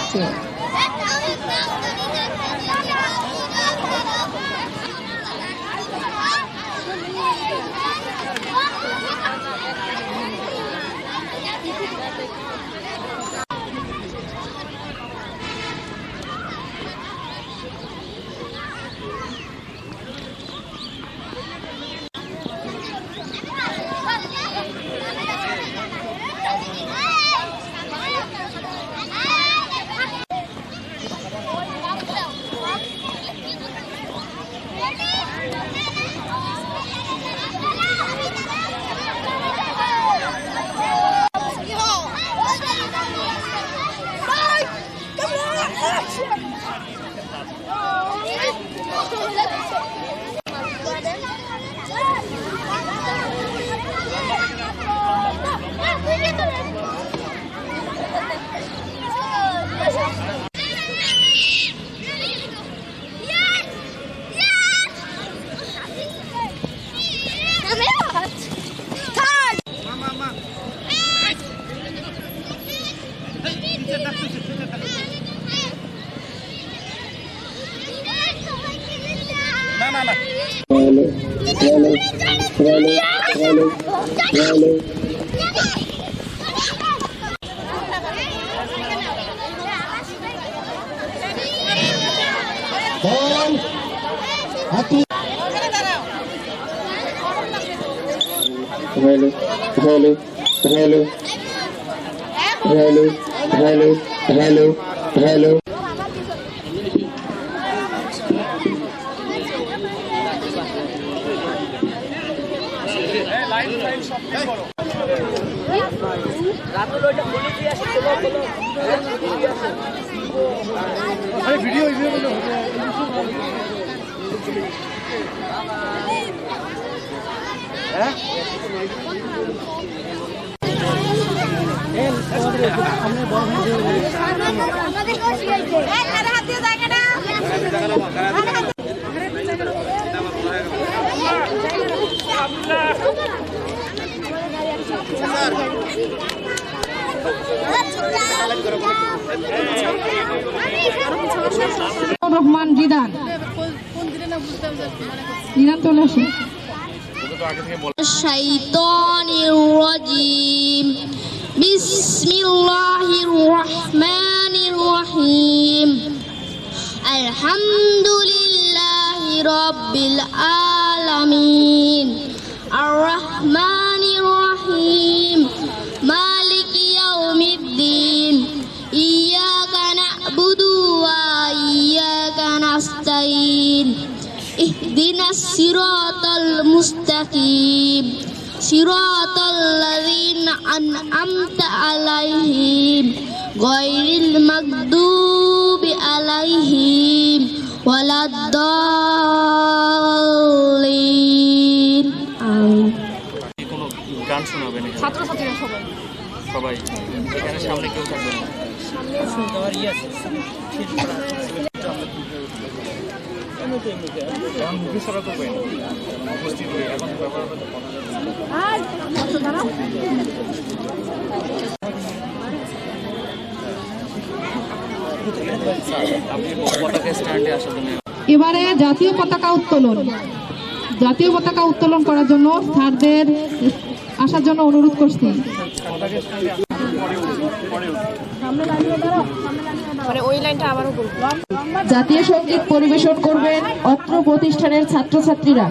আসছে। Hello. Rahman Zidane চলে আসে। শাইতানির রাজিম বিসমিল্লাহির রহমানির রহিম আলহামদুলিল্লাহি রাব্বিল আলামিন আর রহমানির রহিম মালিকি ইয়াউমিদ্দিন ইয়্যাকা না'বুদু ওয়া ইয়্যাকা নাস্তাইন ইহদিনাস সিরাতাল মুস্তাকিম সিরাতাল লাযিনা আন'আমতা আলাইহিম গায়রিল মাগদুবি আলাইহিম ওয়ালাদ-দাল্লিন। আমিন। কোনো গান শোনাবেন? ছাত্রছাত্রীরা সবাই এখানে সামনে কেউ থাকবে না? মুখে সরা করবেন উপস্থিত হয়ে এখন ব্যবহার আপনি পতাকা স্ট্যান্ডে আসার জন্য এবারে জাতীয় পতাকা উত্তোলন করার জন্য স্যারদের আসার জন্য অনুরোধ করছি। জাতীয় সঙ্গীত পরিবেশন করবেন অত্র প্রতিষ্ঠানের ছাত্রছাত্রীরা।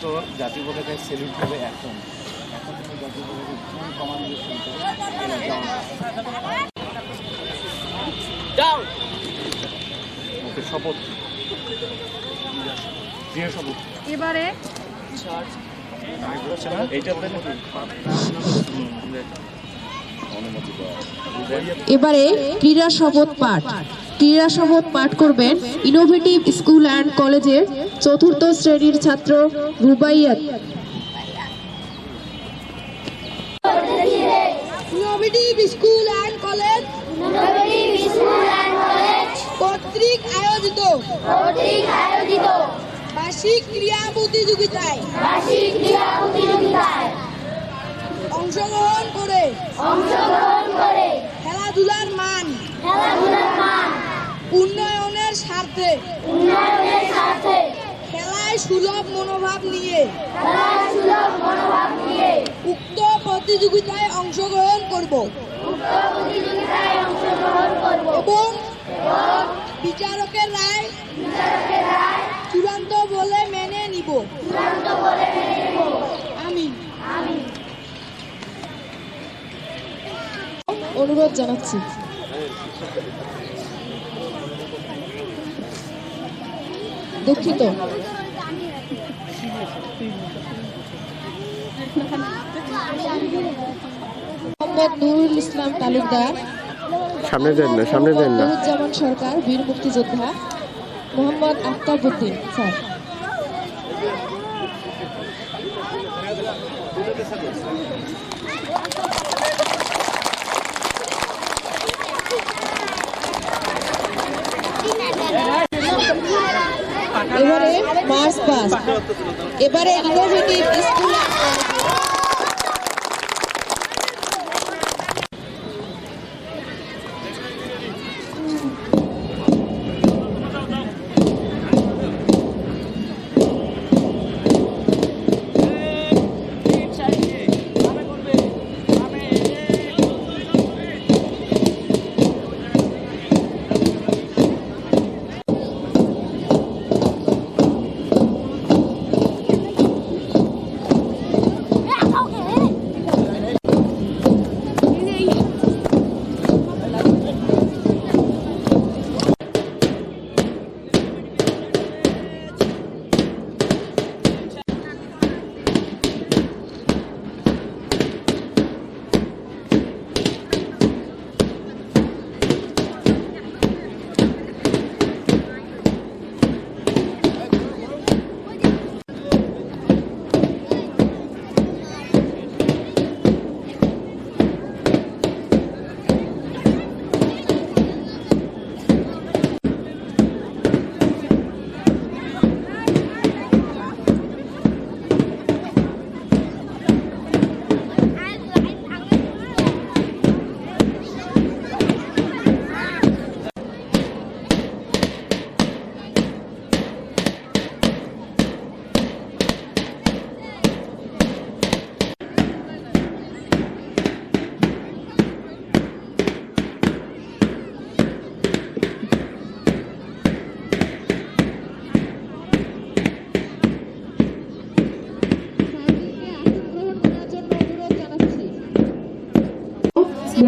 সমস্ত জাতীয় পতাকায় সেলুট হবে এখন জাতীয় পতাকা কমান যাও ওকে শপথ প্রিয় শপথ এবারে এইটা নাকি অনুমতি এবারে ক্রীড়া শপথ পাঠ করবেন ইনোভেটিভ স্কুল অ্যান্ড কলেজের 4র্থ শ্রেণীর ছাত্র Rubaiyat. Innovative school and college কর্তৃক আয়োজিত বার্ষিক ক্রীড়া প্রতিযোগিতায় অংশগ্রহণ করে খেলাধুলার মান উন্নয়নের স্বার্থে খেলায় সুলভ মনোভাব নিয়ে উক্ত প্রতিযোগিতায় অংশগ্রহণ করব এবং বিচারকের রায় চূড়ান্ত বলে মেনে নিব। আমিন। অনুরোধ জানাচ্ছি। দুঃখিত। মোহাম্মদ নুরুল ইসলাম তালুকদার, সামনে যান না নুরুজ্জামান সরকার বীর মুক্তিযোদ্ধা, মোহাম্মদ আফতাবউদ্দিন স্যার। এবারে মার্চ পাস, এবারে ইনোভেটিভ স্কুল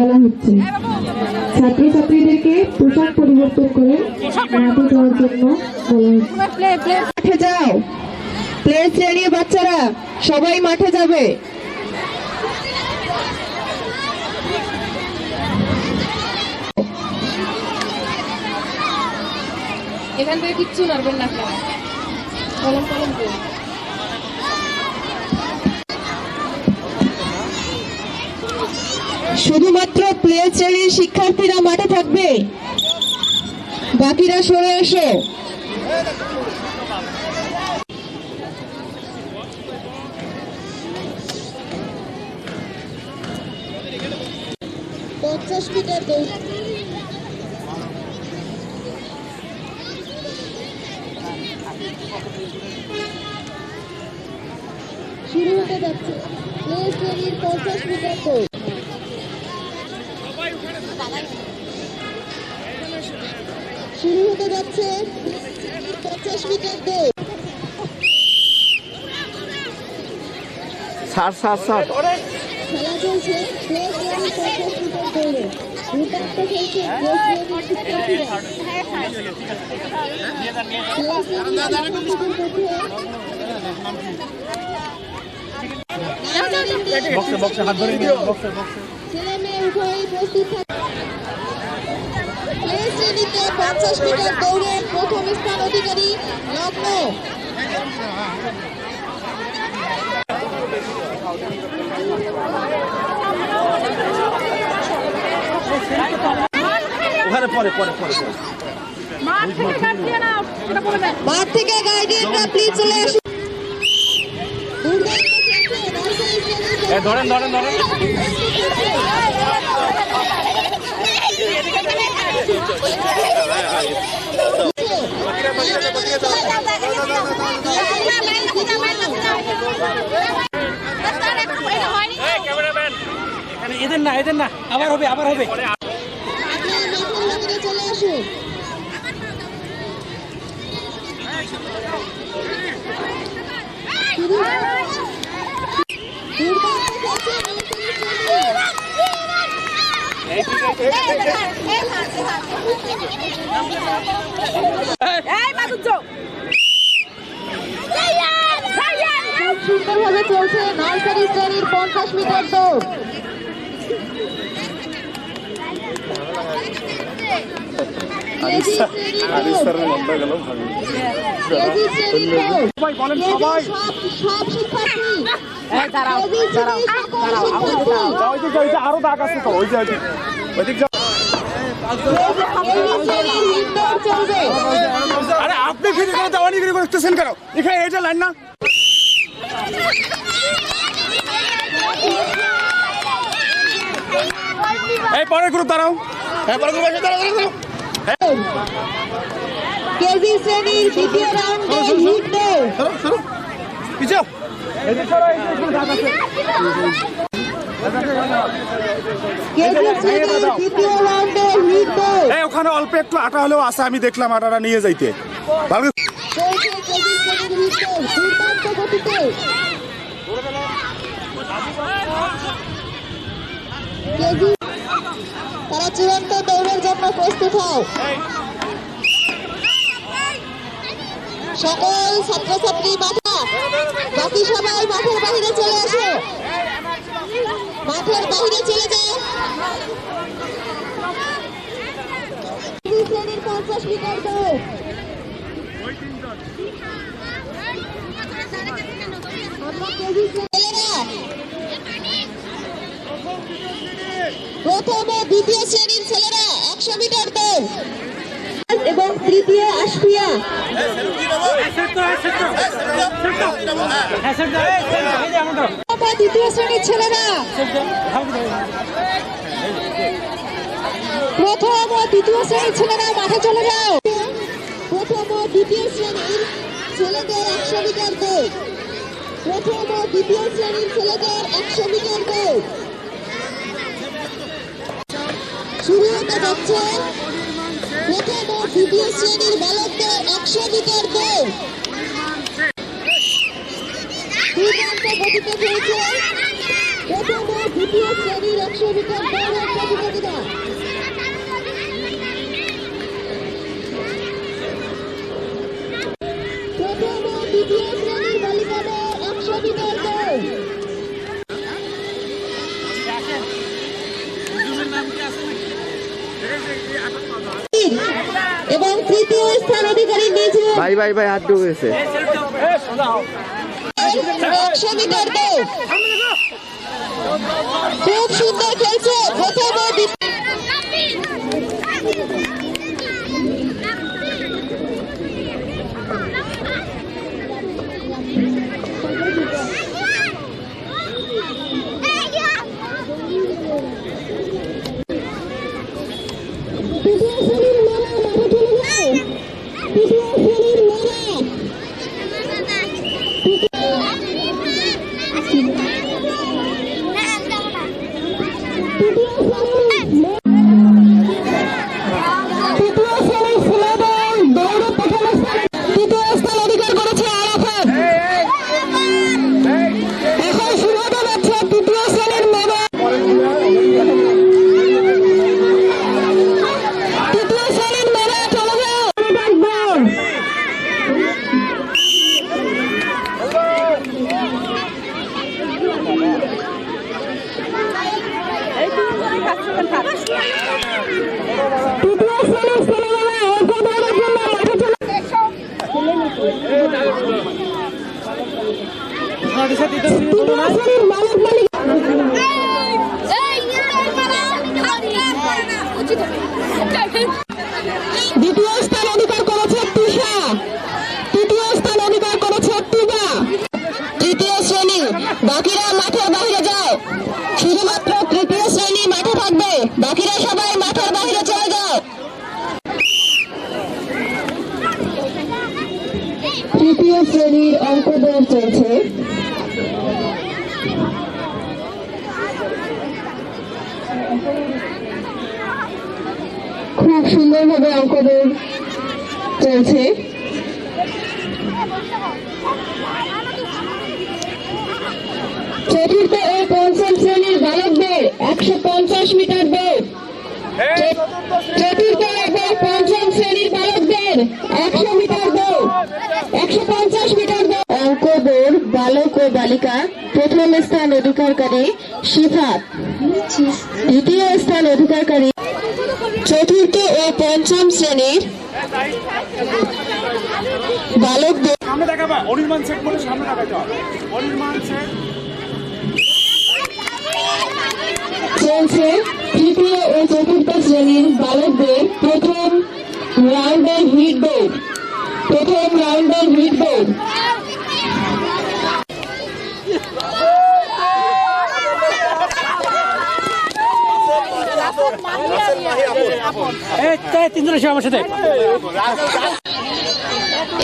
বলা হচ্ছে। ছাত্রছাত্রীদেরকে পোশাক পরিবর্তন করে মাঠে যাওয়ার জন্য মাঠে যাও। প্লে শ্রেণীর বাচ্চারা সবাই মাঠে যাবে। এখান থেকে কিচ্ছু নাড়বেন না, কলম কলম করে। শুধুমাত্র প্লে শ্রেণীর শিক্ষার্থীরা মাঠে থাকবে, বাকিরা সরে এসো। মিটার দৌড়। শুরু হতে যাচ্ছে প্লে শ্রেণীর 50 মিটার দৌড়। শুরু হতে যাচ্ছে 50 মিটার দৌড়। স্যার স্যার স্যার খেলা চলছে প্লে শ্রেণীর 50 মিটার দৌড়ে দুর্দান্ত খেলছে প্লে শ্রেণীর শিক্ষার্থীরা ছেলে মেয়ে উভয়ই প্রস্তুত থাকে প্লে শ্রেণীতে 50 মিটার দৌড়ে প্রথম স্থান অধিকারী লগ্ন ওখানে পরে পরে পরে মাঠ থেকে গাইডিয়ানরা প্লিজ চলে আসুন দুর্দান্ত খেলছে নার্সারি শ্রেণীর ধরেন ধরেন ধরেন এদের না এদের না আবার হবে আবার হবে চলে আসুন সুন্দরভাবে চলছে নার্সারি শ্রেণীর 50 মিটার দৌড় সব শিক্ষার্থী আরো দাগ আছে তো ওই যে চলবে আরে আপনি ফিরে করে দেওয়ানি করে করতেছেন কেন এখানে এটা লাইন না এই পরের গ্রুপ দাঁড়াও হ্যাঁ পরের গ্রুপ দাঁড়াও কেজি শ্রেণীর দ্বিতীয় রাউন্ডে হিট দৌড় পিছো এদিকে সরো এই দাগ আছে কেজি শ্রেণীর দ্বিতীয় রাউন্ডে হিট দৌড় এই ওখানে অল্প একটু আটা হলেও আছে আমি দেখলাম আটাটা নিয়ে যাইতে ভালো চলছে কেজি শ্রেণীর হিট দৌড় দুর্দান্ত গতিতে কেজি তারা চূড়ান্ত দৌড়ের জন্য প্রস্তুত হও সকল ছাত্রছাত্রী মাঠা বাকি সবাই মাঠের বাইরে চলে আসো মাঠের বাইরে চলে যাও শ্রেণীর 50 মিটার দৌড় প্রথম ও দ্বিতীয় শ্রেণীর ছেলেরা 100 মিটার দৌড় এবং তৃতীয় আশফিয়া দ্বিতীয় শ্রেণীর ছেলেরা প্রথম ও দ্বিতীয় শ্রেণীর ছেলেরা মাঠে চলে যাও প্রথম ও দ্বিতীয় শ্রেণীর ছেলেদের 100 মিটার দৌড় প্রথম ও দ্বিতীয় শ্রেণীর ছেলেদের 100 মিটার দৌড় শুরু হতে যাচ্ছে প্রথম ও দ্বিতীয় শ্রেণীর বালকদের 100 মিটার দৌড় দুর্দান্ত গতিতে চলছে প্রথম ও দ্বিতীয় শ্রেণীর 100 মিটার দৌড়ের প্রতিযোগিতা প্রথম ও দ্বিতীয় শ্রেণীর বালিকাদের 100 মিটার দৌড় এবং তৃতীয় স্থান অধিকারী নিজে ভাই ভাই ভাই হাত ঢুকেছে 100 মিটার দৌড় খুব সুন্দর খেলছে প্রথম ও তৃতীয় শ্রেণীর বালক বালিকা দ্বিতীয় স্থান অধিকার করেছে তিশা, তৃতীয় স্থান অধিকার করেছে তিবা। তৃতীয় শ্রেণী, বাকিরা মাঠের বাইরে যাও, শুধুমাত্র তৃতীয় শ্রেণী মাঠে থাকবে, বাকিরা সবাই মাঠের বাইরে চলে যাও। তৃতীয় শ্রেণীর অঙ্ক দৌড় চলছে। খুব সুন্দরভাবে অঙ্ক দৌড় চলছে। চতুর্থ ও পঞ্চম শ্রেণীর বালকদের 150 মিটার দৌড়। চতুর্থ এবং পঞ্চম শ্রেণীর বালকদের 100 মিটার দৌড়, 150 মিটার দৌড়। অঙ্ক দৌড় বালক ও বালিকা প্রথম স্থান অধিকারকারী শিফাত, দ্বিতীয় স্থান অধিকারকারী চতুর্থ ও পঞ্চম শ্রেণীর বালকদের। সামনে দেখাবা অনির্বাণ সেট বলে সামনে দেখাতে হবে। অনির্বাণ সেট চলছে তৃতীয় ও চতুর্থ শ্রেণীর বালকদের প্রথম রাউন্ডের হিট দৌড়, প্রথম রাউন্ডের হিট দৌড়।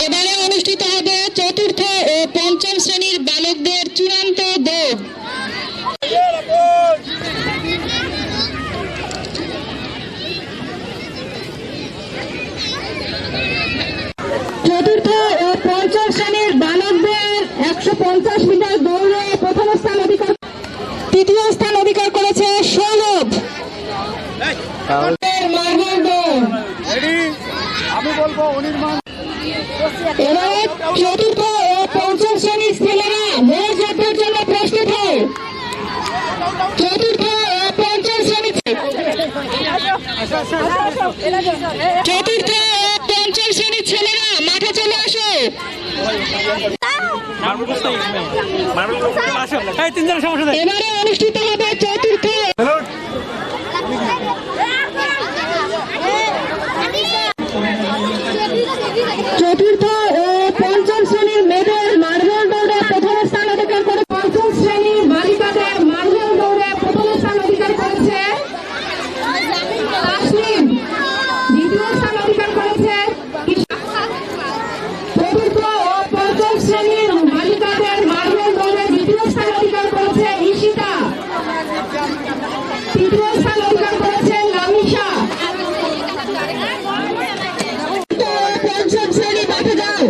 এবারে অনুষ্ঠিত হবে চতুর্থ ও পঞ্চম শ্রেণীর বালকদের চূড়ান্ত দৌড়। চতুর্থ ও পঞ্চম শ্রেণীর বালকদের 150 মিটার দৌড়ে প্রথম স্থান অধিকার, তৃতীয় স্থান অধিকার করেছে সৌরভ। মার্বেল দৌড়। আমি বলবো অনির্বাণ। এবারে চতুর্থ ও পঞ্চম শ্রেণীর ছেলেরা মোট যুদ্ধের জন্য প্রস্তুত হয়। চতুর্থ ও পঞ্চম শ্রেণীর চতুর্থ ও পঞ্চম শ্রেণীর ছেলেরা মাঠে চলে আসো। এবারে অনুষ্ঠিত হবে চতুর্থ চতুর্থ ও পঞ্চম শ্রেণীর মেয়েদের মার্বেল দৌড়ে প্রথম স্থান অধিকার করে, পঞ্চম শ্রেণীর বালিকাদের মার্বেল দৌড়ে প্রথম স্থান অধিকার করেছে তাসলিম, দ্বিতীয় স্থান অধিকার করেছে চতুর্থ ও পঞ্চম শ্রেণীর বালিকাদের মার্বেল দৌড়ে দ্বিতীয় স্থান অধিকার করেছে ঈশিতা, তৃতীয় স্থান অধিকার করেছে লামিশা। পঞ্চম শ্রেণী মাঠে যাও,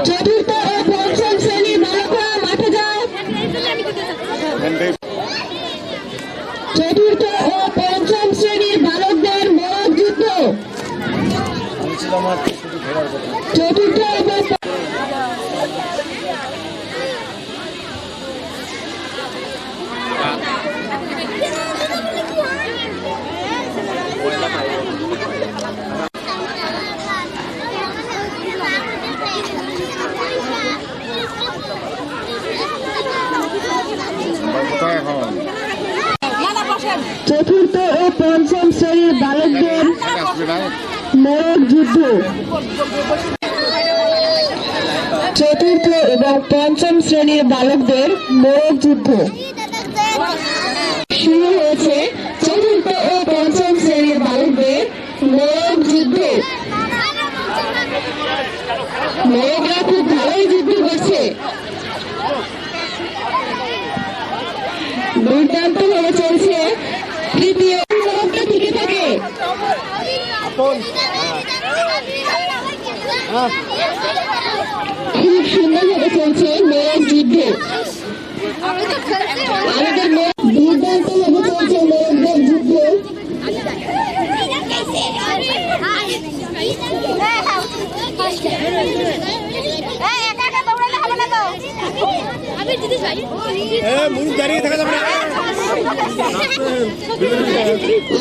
চতুর্থ ও পঞ্চম শ্রেণীর বালকরা মাঠে যাও। চতুর্থ ও পঞ্চম শ্রেণীর বালকদের মোড়ক যুদ্ধ। চতুর্থ এবং চতুর্থ ও পঞ্চম শ্রেণীর বালকদের মোড়ক যুদ্ধ। চতুর্থ এবং পঞ্চম শ্রেণীর বালকদের মোড়ক যুদ্ধ শুরু হয়েছে। চতুর্থ ও পঞ্চম শ্রেণীর বালকদের মোড়ক যুদ্ধ। মোড়করা খুব ভালোই যুদ্ধ করছে, দুর্দান্ত ভাবে চলছে। তৃতীয় মোড়কটা টিকে থাকে। খুব সুন্দরভাবে চলছে মোড়ক যুদ্ধ। আমাদের দুর্দান্ত ভাবে চলছে মোড়কদের যুদ্ধ।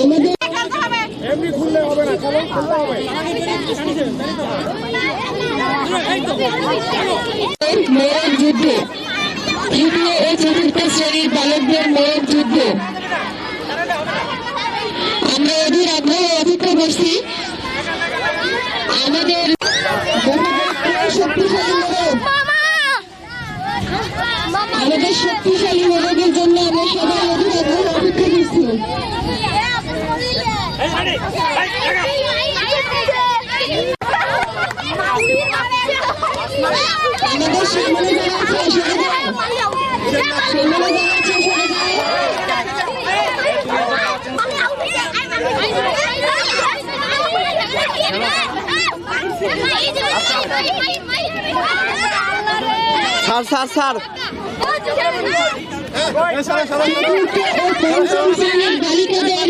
আমাদের এমনি খুললে হবে না, চলো খুলতে হবে। মেয়ের যুদ্ধ, তৃতীয় ও চতুর্থ শ্রেণীর বালকদের মেয়ের যুদ্ধ। আমরা অধীর আগ্রহে অপেক্ষা করছি আমাদের শক্তিশালী মোরগ, আমাদের শক্তিশালী মোরগের জন্য আমরা সবাই অধীর আগ্রহে অপেক্ষা করছি। আমাদের সামনে যারা আছে সরে যায়, সামনে যারা আছে সরে যায়। স্যার স্যার স্যার চতুর্থ ও পঞ্চম শ্রেণীর বালিকাদের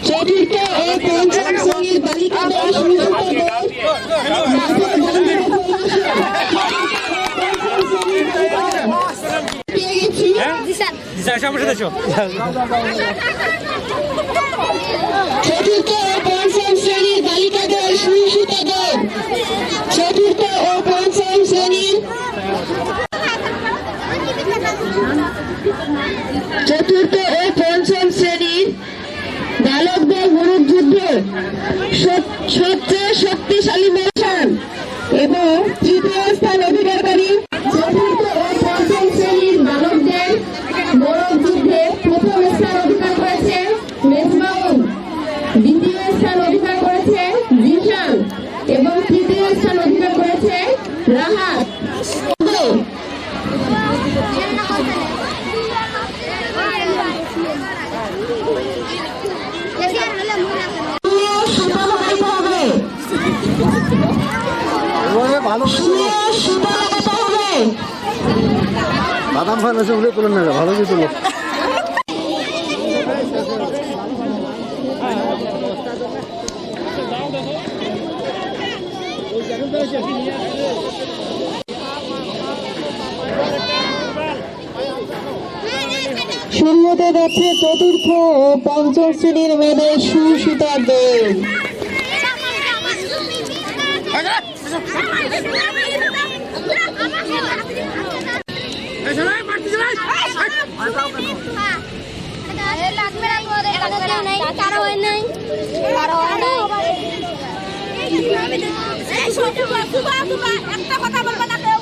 চতুর্থ ও পঞ্চম শ্রেণীর বালিকাদের সুসুতা দৌড়, চতুর্থ ও পঞ্চম শ্রেণীর চতুর্থ ও পঞ্চম শ্রেণীর বালকদের মুরুদ্ধ সবচেয়ে শক্তিশালী মেশান এবং তৃতীয় স্থান অধিকারী। চতুর্থ ও পঞ্চম শ্রেণীর বালকদের মোরগ যুদ্ধে প্রথম স্থান অধিকার করেছে মেজবাউন, দ্বিতীয় স্থান অধিকার করেছে জিশান এবং তৃতীয় স্থান অধিকার করেছে রাহাত। ভালো হবে বাদাম ফান আছে উঠে তুলেন না, ভালো কি তুলো। শুরু হতে যাচ্ছে চতুর্থ ও পঞ্চম শ্রেণীর মেয়েদের সুসুতার দৌড়। একটা কথা বলবো না কেউ।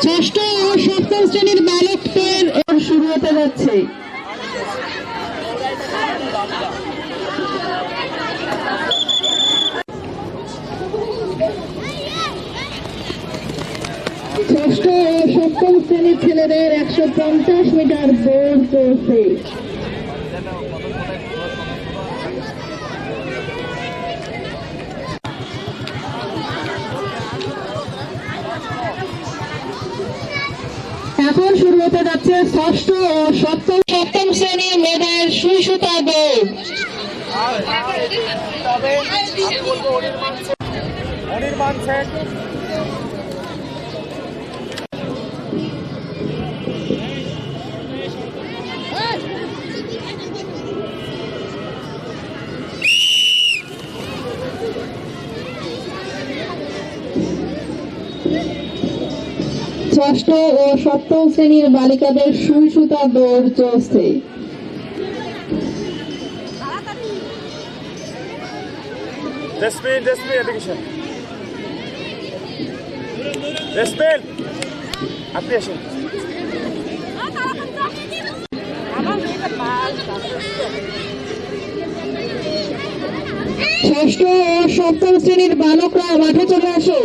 ষষ্ঠ ও সপ্তম শ্রেণীর বালকদের শুরু হতে যাচ্ছে। ষষ্ঠ ও সপ্তম শ্রেণীর ছেলেদের 150 মিটার দৌড় চলছে। এখন শুরু হতে যাচ্ছে ষষ্ঠ ও সপ্তম শ্রেণীর মেয়েদের সুসুতা দৌড়। অনির্বাণ সেন, ষষ্ঠ ও সপ্তম শ্রেণীর বালিকাদের সুসুতা দৌড় চলছে। জেসমিন এদিকে এসে। জেসমিন আপনি আসেন। ষষ্ঠ ও সপ্তম শ্রেণীর বালকরা মাঠে চলে আসে।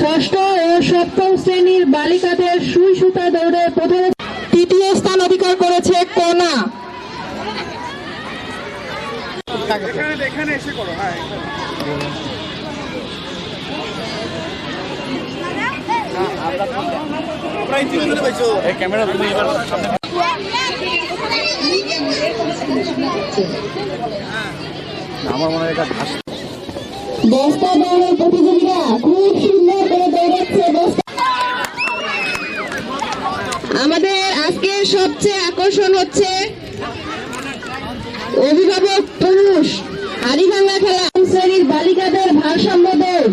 ষষ্ঠ ও সপ্তম শ্রেণীর বালিকাদের সুই সুতা দৌড়ে প্রথমে তৃতীয় স্থান অধিকার করেছে কোনা। এখানে এসে করো। হ্যাঁ, এই ক্যামেরা তুমি এবার সামনে আমার মনে হয় এটা ঘাস বস্তা দৌড়ের প্রতিযোগীরা খুব সুন্দর করে দৌড়াচ্ছে আমাদের আজকের সবচেয়ে আকর্ষণ হচ্ছে অভিভাবক পুরুষ হাড়িভাঙা খেলা শ্রেণীর বালিকাদের ভারসাম্য দৌড়।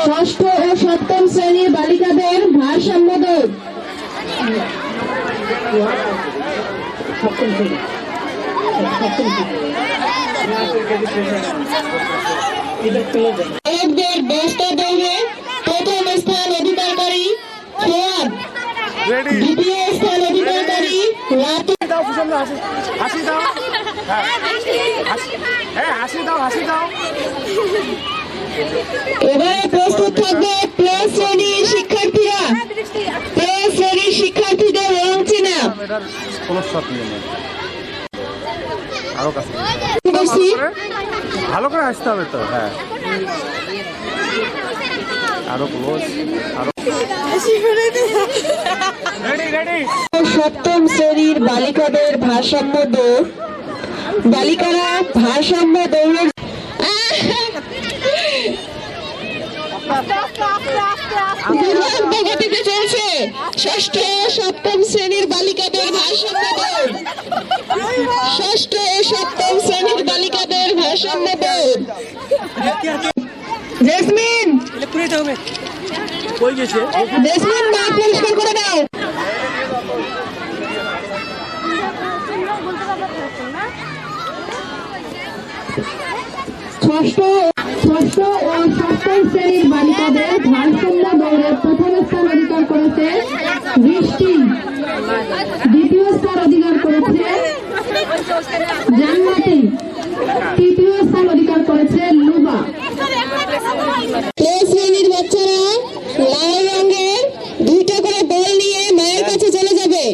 ষষ্ঠ ও সপ্তম শ্রেণীর বালিকাদের ভারসাম্য দৌড়। বালকদের বস্তা দৌড়ে প্রথম স্থান অধিকারী ফোয়াদ, দ্বিতীয় স্থান অধিকারী রাতু। দাও, সুষম হাসি দাও। হ্যাঁ, হাসি দাও, হাসি দাও। এবারে প্রস্তুত থাকবে প্লে শ্রেণীর শিক্ষার্থীরা। প্লে শ্রেণীর শিক্ষার্থীদের রং চেনা এটার কোনো শট নিয়ে নেই। আরো কাছে করছি। ভালো করে আসতে হবে তো। হ্যাঁ, আরো ক্লোজ, আরো রেডি রেডি। সপ্তম শ্রেণীর বালিকাদের ভারসাম্য দৌড়। বালিকারা ভারসাম্য দৌড়ের দুর্দান্ত গতিতে চলছে। ষষ্ঠ ও সপ্তম শ্রেণীর বালিকাদের ভারসাম্য দৌড়। ষষ্ঠ ও সপ্তম শ্রেণীর বালিকাদের ভারসাম্য দৌড়। জেসমিন, জেসমিন মাঠ পরিষ্কার করে দাও। ষষ্ঠ ও সপ্তম শ্রেণীর বালিকাদের ভারসাম্য দৌড়ে প্রথম স্থান অধিকার করেছে বৃষ্টি, দ্বিতীয় স্থান অধিকার করেছে জান্নাতি, তৃতীয় স্থান অধিকার করেছে লুবা। প্লে শ্রেণীর বাচ্চারা লাল রঙের দুইটা করে বল নিয়ে মায়ের কাছে চলে যাবে।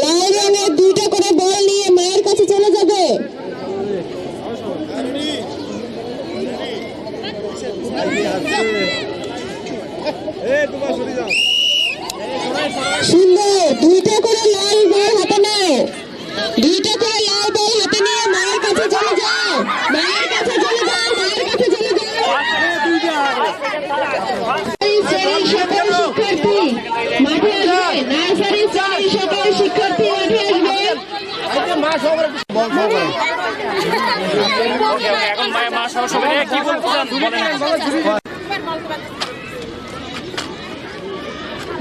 লাল রঙের দুইটা করে বল নিয়ে মায়ের কাছে চলে যাবে। সুন্দর, দুইটা করে লাল বল হাতে নাও। দুইটা করে লাল বল হাতে নিয়ে মায়ের কাছে চলে যাও। মায়ের কাছে চলে যাও, মায়ের কাছে চলে যাও। শ্রেণীর সকল শিক্ষার্থী মাঠে আসবে। নার্সারি শ্রেণীর সকল শিক্ষার্থী মাঠে আসবে।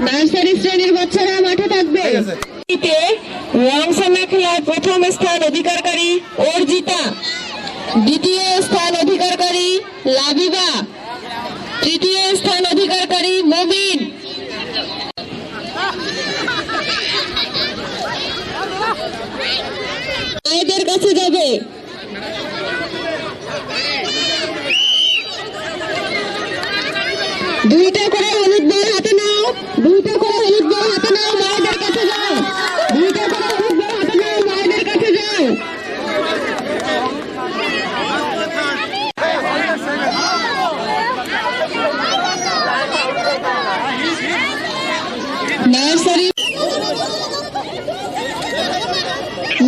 নার্সারি শ্রেণীর বাচ্চারা মাঠে থাকবে। রংসানা খেলায় প্রথম স্থান অধিকারী অর্জিতা, দ্বিতীয় স্থান অধিকারী লাবিবা, তৃতীয় স্থান অধিকারী মবিন। মায়েদের কাছে যাবে। দুইটা করে হলুদ বল হাতে নাও। দুইটা করে হলুদ বল হাতে নাও, মায়েদের কাছে যাও। দুইটা করে হলুদ বল হাতে নাও, মায়েদের কাছে যাও।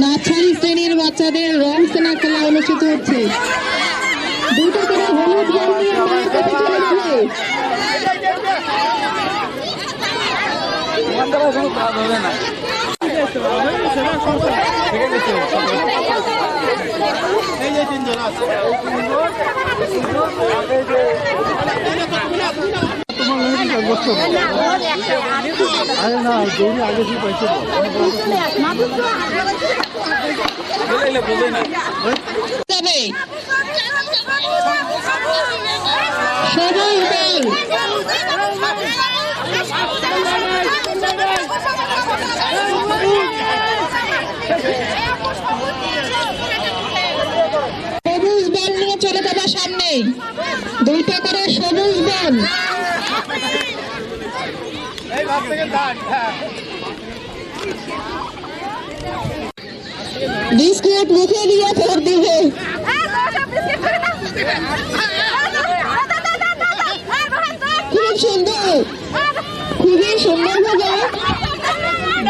নার্সারি শ্রেণীর বাচ্চাদের রং সেনা খেলা অনুষ্ঠিত হচ্ছে। দুটো করে হলুদ বল নিয়ে মায়ের কাছে চলে যাবে। আরে না, দৌড়ে আগে কি পাইছে যাবে সবাই বল। সবুজ বল নিয়ে চলে যাবে সামনে। দুইটা করে সবুজ বল। বিস্কুট মুখে দিয়ে ফের দিবে। খুব সুন্দর, খুবই সুন্দর ভাবে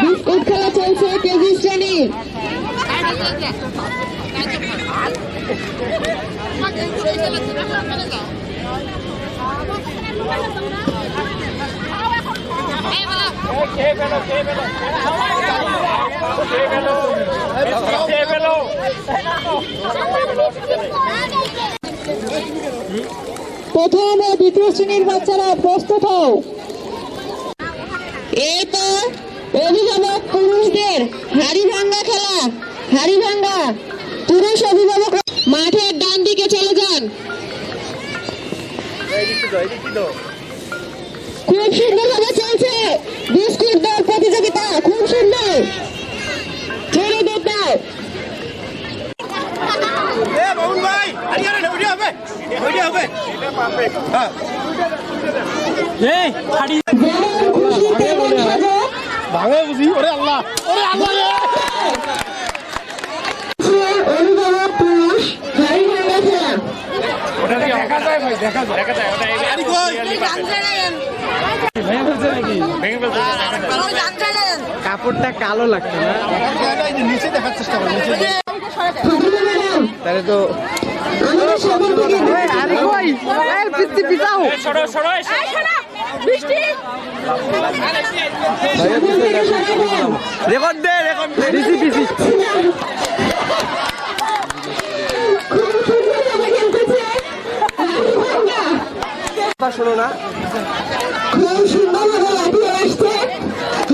বিস্কুট খেলা চলছে কেজি শ্রেণীর। প্রথম ও দ্বিতীয় শ্রেণীর বাচ্চারা প্রস্তুত হও। এই তো অভিভাবক পুরুষদের হাড়ি ভাঙ্গা খেলা, হাড়ি ভাঙ্গা। পুরুষ অভিভাবক মাঠের ডান দিকে চলে যান। খুব সুন্দর ভাবে চলছে বিস্কুট দেওয়ার প্রতিযোগিতা, খুব সুন্দর। ছেড়ে দাও। ভাঙে বুঝি ওরে আল্লাহ, ওরে আল্লাহ। অভিভাবক পুরুষ হাড়ি ভাঙ্গা খেলা। ওটা দেখা যায় ভাই, দেখা যায়, দেখা যায়। ওটা ভেঙে ফেলছে কাপড়টা কালো লাগছে না, নিচে দেখার চেষ্টা করো। তাহলে তো রেকর্ড দে, রেকর্ড দে। শোনো না, খুব সুন্দর ভাবে লাফিয়ে আসছে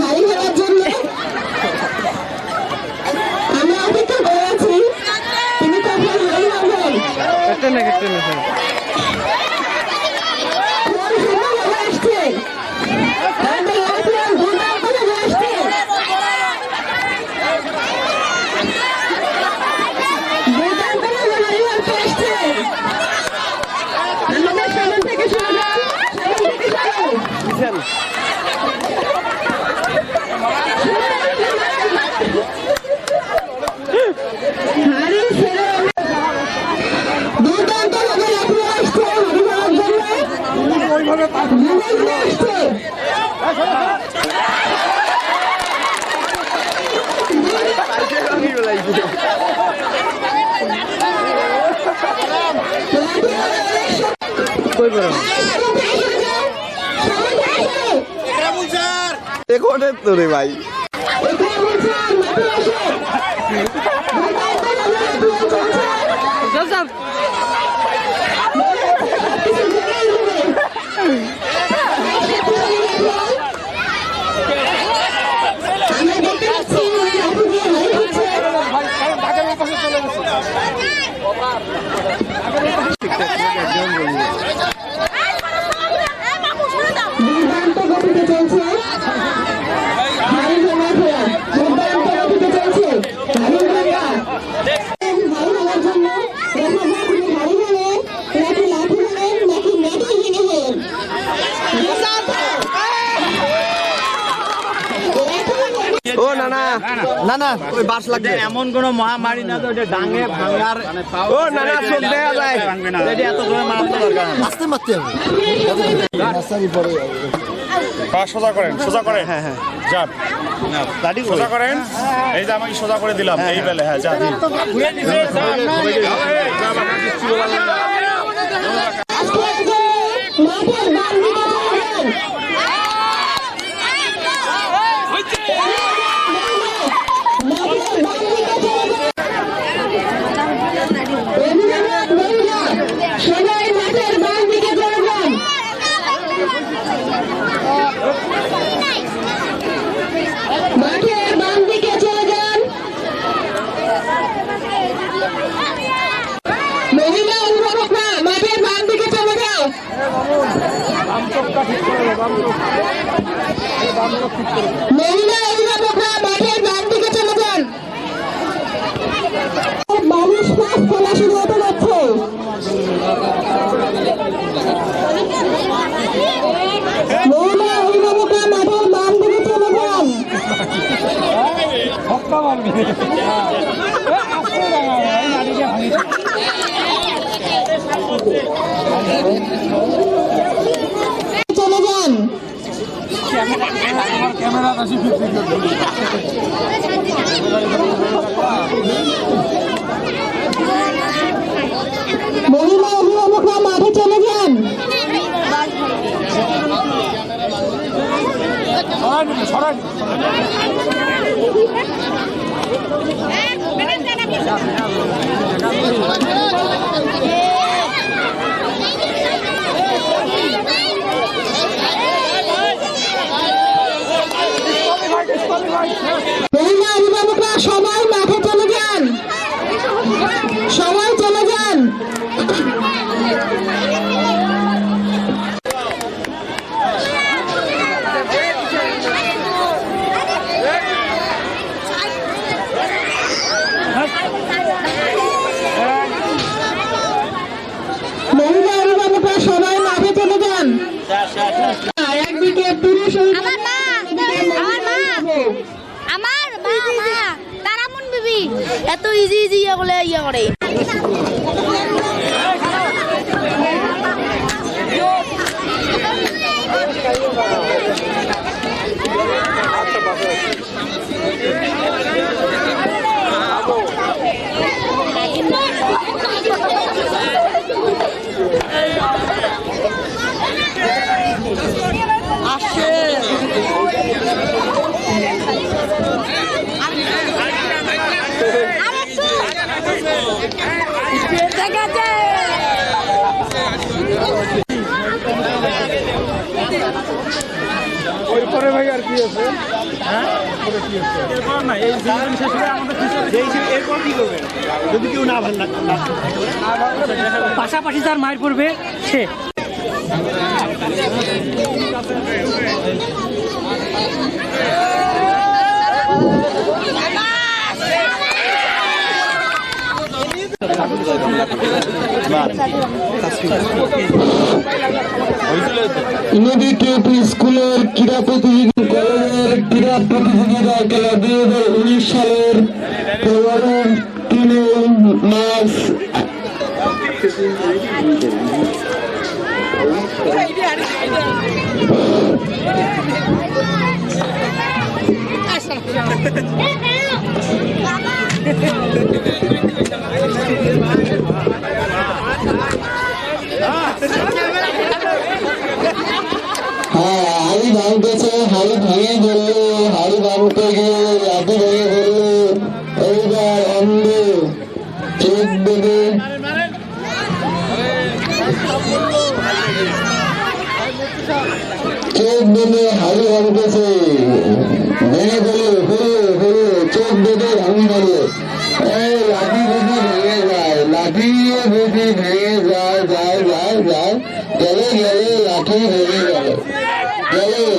হাড়ি ভাঙার জন্য। আমরা অপেক্ষা করে আছি তিনি কখন হাড়ি ভাঙবেন। একটা না একটা না খুব সুন্দর ভাবে আসছে, আমাদের লাফিয়ে দুর্দান্ত ভাবে আসছে। দুর্দান্ত ভাবে হাড়ি ভাঙতে আসছে। আমাদের সামনে থেকে শুরু করো, সামনে থেকে শুরু। হাড়ি ছেড়ে দুর্দান্ত ভাবে লাফিয়ে আসছে হাড়ি ভাঙার জন্য। ঘুরে আসছে। রেকর্ডের তো রে ভাই। দুর্দান্ত গতিতে চলছে হাড়ি ভাঙা খেলা, দুর্দান্ত গতিতে চলছে হাড়ি ভাঙা। হাড়ি ভাঙার জন্য দেখা যাক তিনি হাড়ি ভাঙেন নাকি লাঠি ভাঙেন নাকি নাকি ভেঙে ফেলেন। ও না না না না, ওই বাস লাগবে। এমন কোন মহামারী না তো ডাঙে ভাঙার। ও না না, চোখ দেখা যায়। এত করে মারার দরকার নেই। আস্তে মারতে হবে। সোজা করেন, সোজা করেন। হ্যাঁ হ্যাঁ, যান দাড়ি সোজা করেন। এই যে আমাকে সোজা করে দিলাম এই বেলে। হ্যাঁ যান। মাঠের বাম দিকে চলে যান। মাঠের বাম দিকে চলে যান। অভিভাবক বন্ধুরা, সবাই মাঠের বাম দিকে চলে যান। মাঠের বাম দিকে চলে যান। মহিলা অভিভাবকরা মাঠের বাম দিকে চলে যাও। চলে যান। মহিলা অভিভাবকরা মাঠে চলে যান। মহিলা অভিভাবকরা সবাই মাঠে চলে যান, সবাই চলে যান। মহিলা অভিভাবকরা সবাই মাঠে চলে যান। একদিকে পুরুষ আমার মা তারামুন বিবি এত ইজি ইয়ে করে পরে ভাই আর কি আছে? এরপর কি করবেন যদি কেউ না ভালো পাশাপাশি তার মায়ের পড়বে সে নদীকে স্কুলের ক্রীড়া প্রতিযোগিতা কলেজের ক্রীড়া প্রতিযোগিতা খেলা 2019 সালের ফেব্রুয়ারি 3 মার্চ হাড়ি ভাঙতেছে, হাড়ি ভেঙে গেল, হাড়ি ভাঙতে গিয়ে লাঠি ভেঙে গেল। এইবার অন্ধ চোখ বেঁধে হাড়ি ভাঙতেছে, ভেঙে গেল, চোখ বেঁধে ভাঙি গেল। লাঠি বুঝি ভেঙে যায়, লাঠি বুঝি ভেঙে যায়, গেলে লাঠি ভেঙে গেল,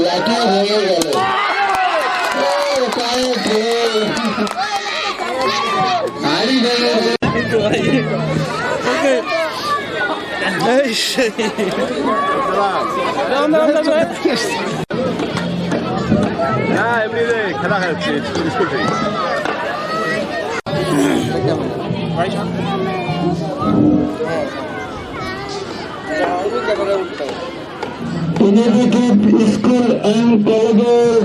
লাঠি ভেঙে গেল। হাড়ি ভেঙে খেলা খেলছে স্কুল থেকে স্কুল এন্ড কলেজের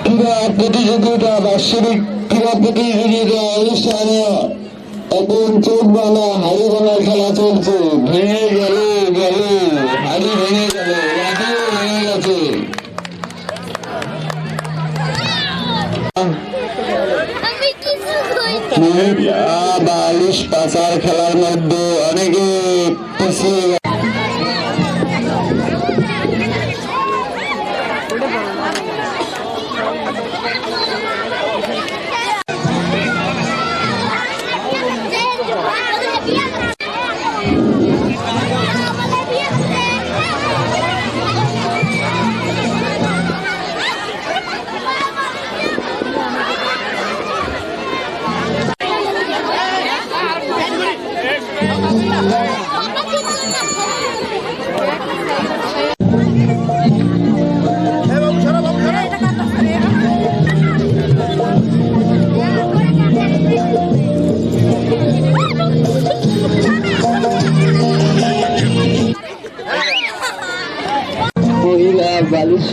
ক্রীড়া প্রতিযোগিতা বার্ষিক ক্রীড়া প্রতিযোগিতা অনুষ্ঠানে এখন চোখ বানা হাড়ি বানার খেলা চলছে। ভেঙে গেল, হাড়ি ভেঙে গেল, লাঠিও ভেঙে গেছে। বালিশ পাচার খেলার মধ্যে অনেকে পিছিয়ে গেছে।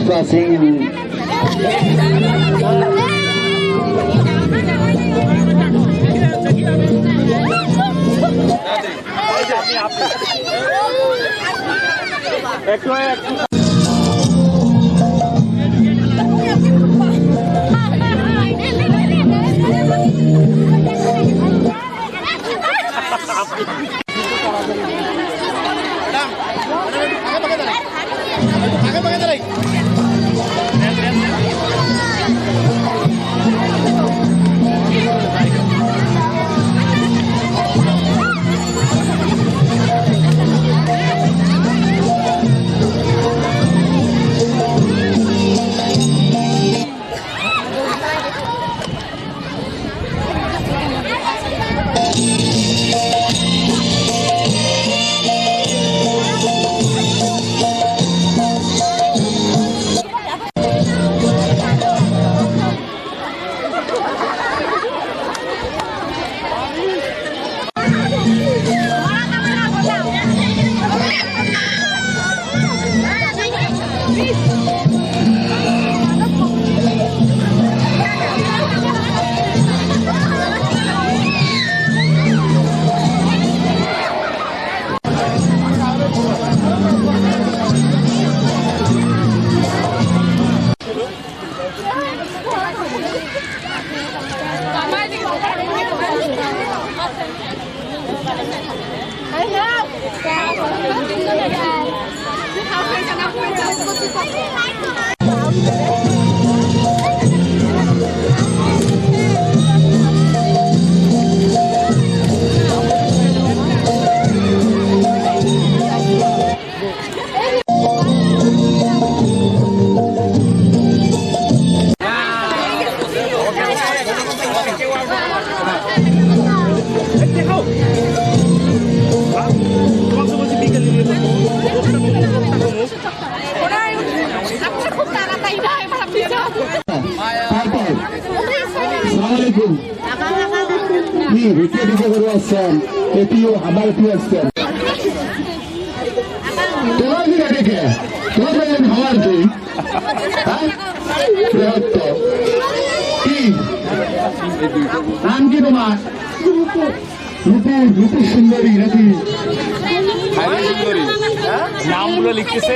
crossing. আমার প্রিয় আসছেন তোমার দিকে দেখে তোমার হওয়ার কি কি নাম কি তোমার রূপু সুন্দরী নাকি নামগুলো লিখতেছে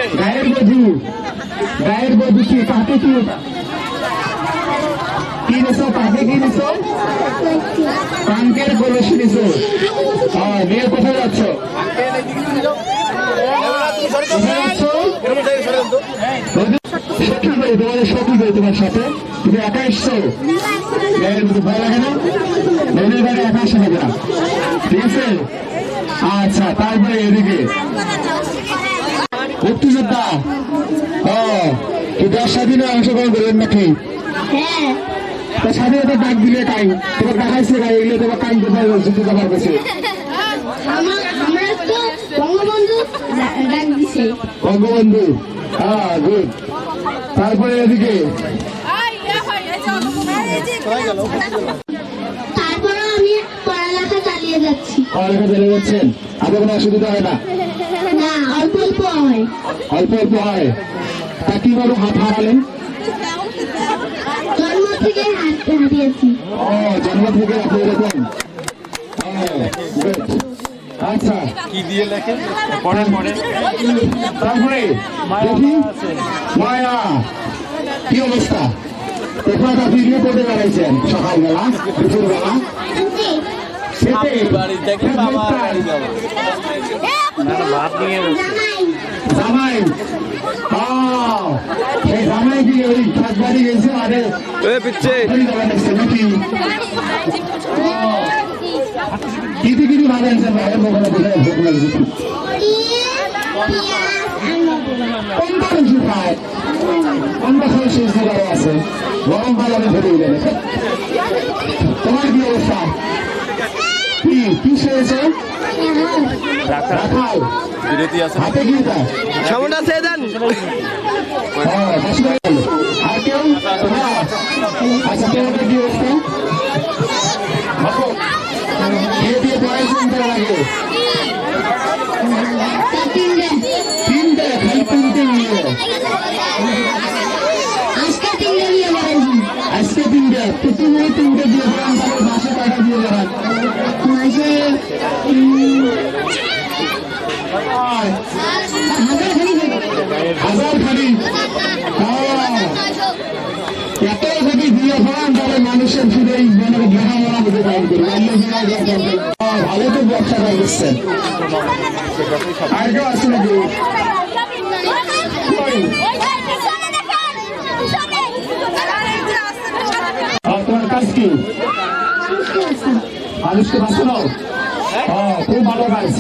গায়ের বধূ কি কাকে কি ওটা কি নেছো কাকে কি নেছো কানকের কলসি নেছো মেয়ে কোথায় যাচ্ছ তোমাদের সখী করে তোমার সাথে তুমি একা এসছো গায়ের মধ্যে ভয় লাগে না মেয়েদের বাড়ি একা আসা হবে না ঠিক আছে আচ্ছা তারপরে এদিকে মুক্তিযোদ্ধা কি 10 স্বাধীনে অংশগ্রহণ করবেন নাকি তা স্বাধীনতা ডাক দিলে কাই তোমার দেখাইছে গাই এগুলো তোমার কাইন কোথায় যুদ্ধ দেওয়ার কাছে বঙ্গবন্ধু গুড তারপরে এদিকে তারপরে আমি পড়ালেখা চালিয়ে যাচ্ছি পড়ালেখা চালিয়ে যাচ্ছেন আগে কোনো অসুবিধা হয় না না অল্প অল্প হয় অল্প অল্প হয় তা কিভাবে হাত হারালেন জন্ম থেকে হারিয়েছি জন্ম থেকে আপনি এরকম আচ্ছা কি দিয়ে লেখেন পড়েন তারপরে দেখি মায়া কি অবস্থা তোমরা তো ভিডিও করে বেড়াইছেন সকালবেলা দুপুরবেলা বাড়ি থেকে বাবা বাড়ি যাবো ভাত নিয়ে জামাই এই জামাই কি ওই খাস বাড়ি গেছে আরে পিচ্ছে নাকি কিতি কিতি ভালো আছেন ভাইয়ের মোকাবিলা কোথায় ভোগ লাগছে কোনটা বেশি খায় কোনটা খাওয়া সুস্থ করে আছে গরম পালানে ধরে দিলেন তোমার কি অবস্থা কি হয়েছে রাখাল বিরতি আছে হাতে কি তা সামনে আছে দেন আর কেউ আচ্ছা তোমাদের কি অবস্থা দিয়ে দিয়ে পড়াইছেন তো আগে তিনটে খালি তিনটে নিয়ে প্রতি মিনিট 3টে দিয়ে দিলাম, তাহলে মাসে কয়টা দিয়ে দেবেন? মাসে হাজার খালি এত যদি দিয়ে ফেলান তাহলে মানুষের শুধু এই লেখাপড়া হতে পারবে। ভালো তো ব্যবসা করছেন। আর কেউ আছে নাকি? তোমার কাজ কি? মানুষকে বাঁচানো? খুব ভালো কাজ।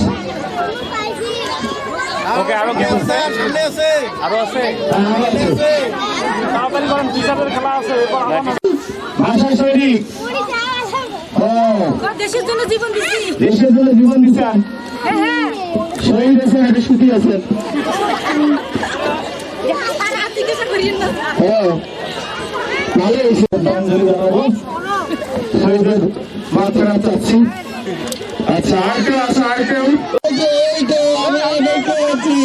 ওকে আরো কি আছে? আরো আছে? তাড়াতাড়ি করেন, টিচারদের খেলা আছে। ভাষায় সৈনিক দেশের জন্য জীবন দিচ্ছি। দেশের জন্য জীবন দিচ্ছেন, শহীদ আছেন, একটা সুখী আছেন। ভালো হয়েছে, শহীদের মাত্রা চাচ্ছি। আচ্ছা, আর কেউ আছে? আর কেউ? এই তো আমরা দেখতে পাচ্ছি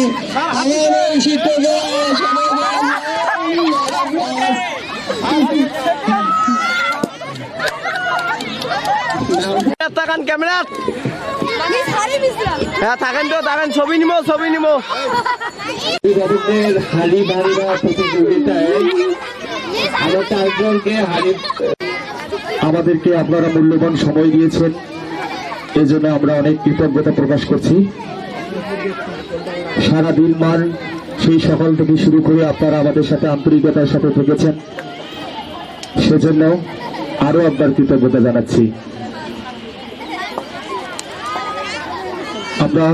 আমাদের শিক্ষকরা তাকান ক্যামেরা, হ্যাঁ থাকেন তো, থাকেন, ছবি নিব। হাড়ি ভাঙা প্রতিযোগিতায় আমরা 4 জনকে হাড়ি, আমাদেরকে আপনারা মূল্যবান সময় দিয়েছেন, এজন্য আমরা অনেক কৃতজ্ঞতা প্রকাশ করছি। সারাদিন মান সেই সকাল থেকে শুরু করে আপনারা আমাদের সাথে আন্তরিকতার সাথে থেকেছেন, সেজন্য আরো একবার কৃতজ্ঞতা জানাচ্ছি। আমরা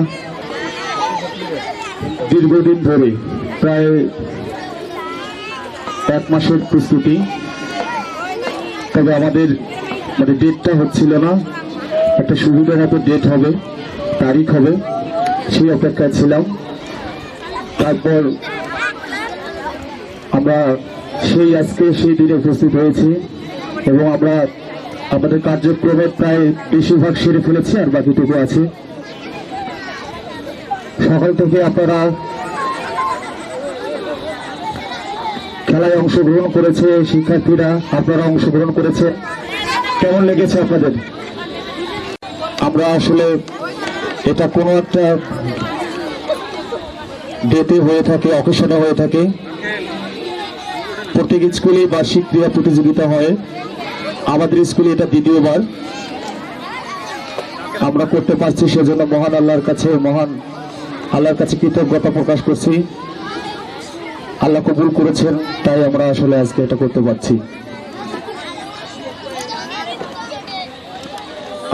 দীর্ঘদিন ধরে প্রায় 1 মাসের প্রস্তুতি, তবে আমাদের ডেটটা হচ্ছিল না, একটা সুবিধার মতো ডেট হবে, তারিখ হবে, সেই অপেক্ষায় ছিলাম। তারপর আমরা আজকে সেই দিনে উপস্থিত হয়েছি এবং আমরা আমাদের কার্যক্রমের প্রায় বেশিরভাগ সেরে ফেলেছি, আর বাকিটুকু আছে। সকাল থেকে আপনারা খেলায় অংশগ্রহণ করেছে, শিক্ষার্থীরা আপনারা অংশগ্রহণ করেছে, কেমন লেগেছে আপনাদের? আমরা আসলে এটা কোনো একটা ডেতে হয়ে থাকে, অকেশনে হয়ে থাকে, প্রত্যেক স্কুলে বার্ষিক ক্রীড়া প্রতিযোগিতা হয়, আমাদের স্কুলে এটা দ্বিতীয়বার আমরা করতে পারছি, সেজন্য মহান আল্লাহর কাছে কৃতজ্ঞতা প্রকাশ করছি। আল্লাহ কবুল করেছেন, তাই আমরা আসলে আজকে এটা করতে পারছি।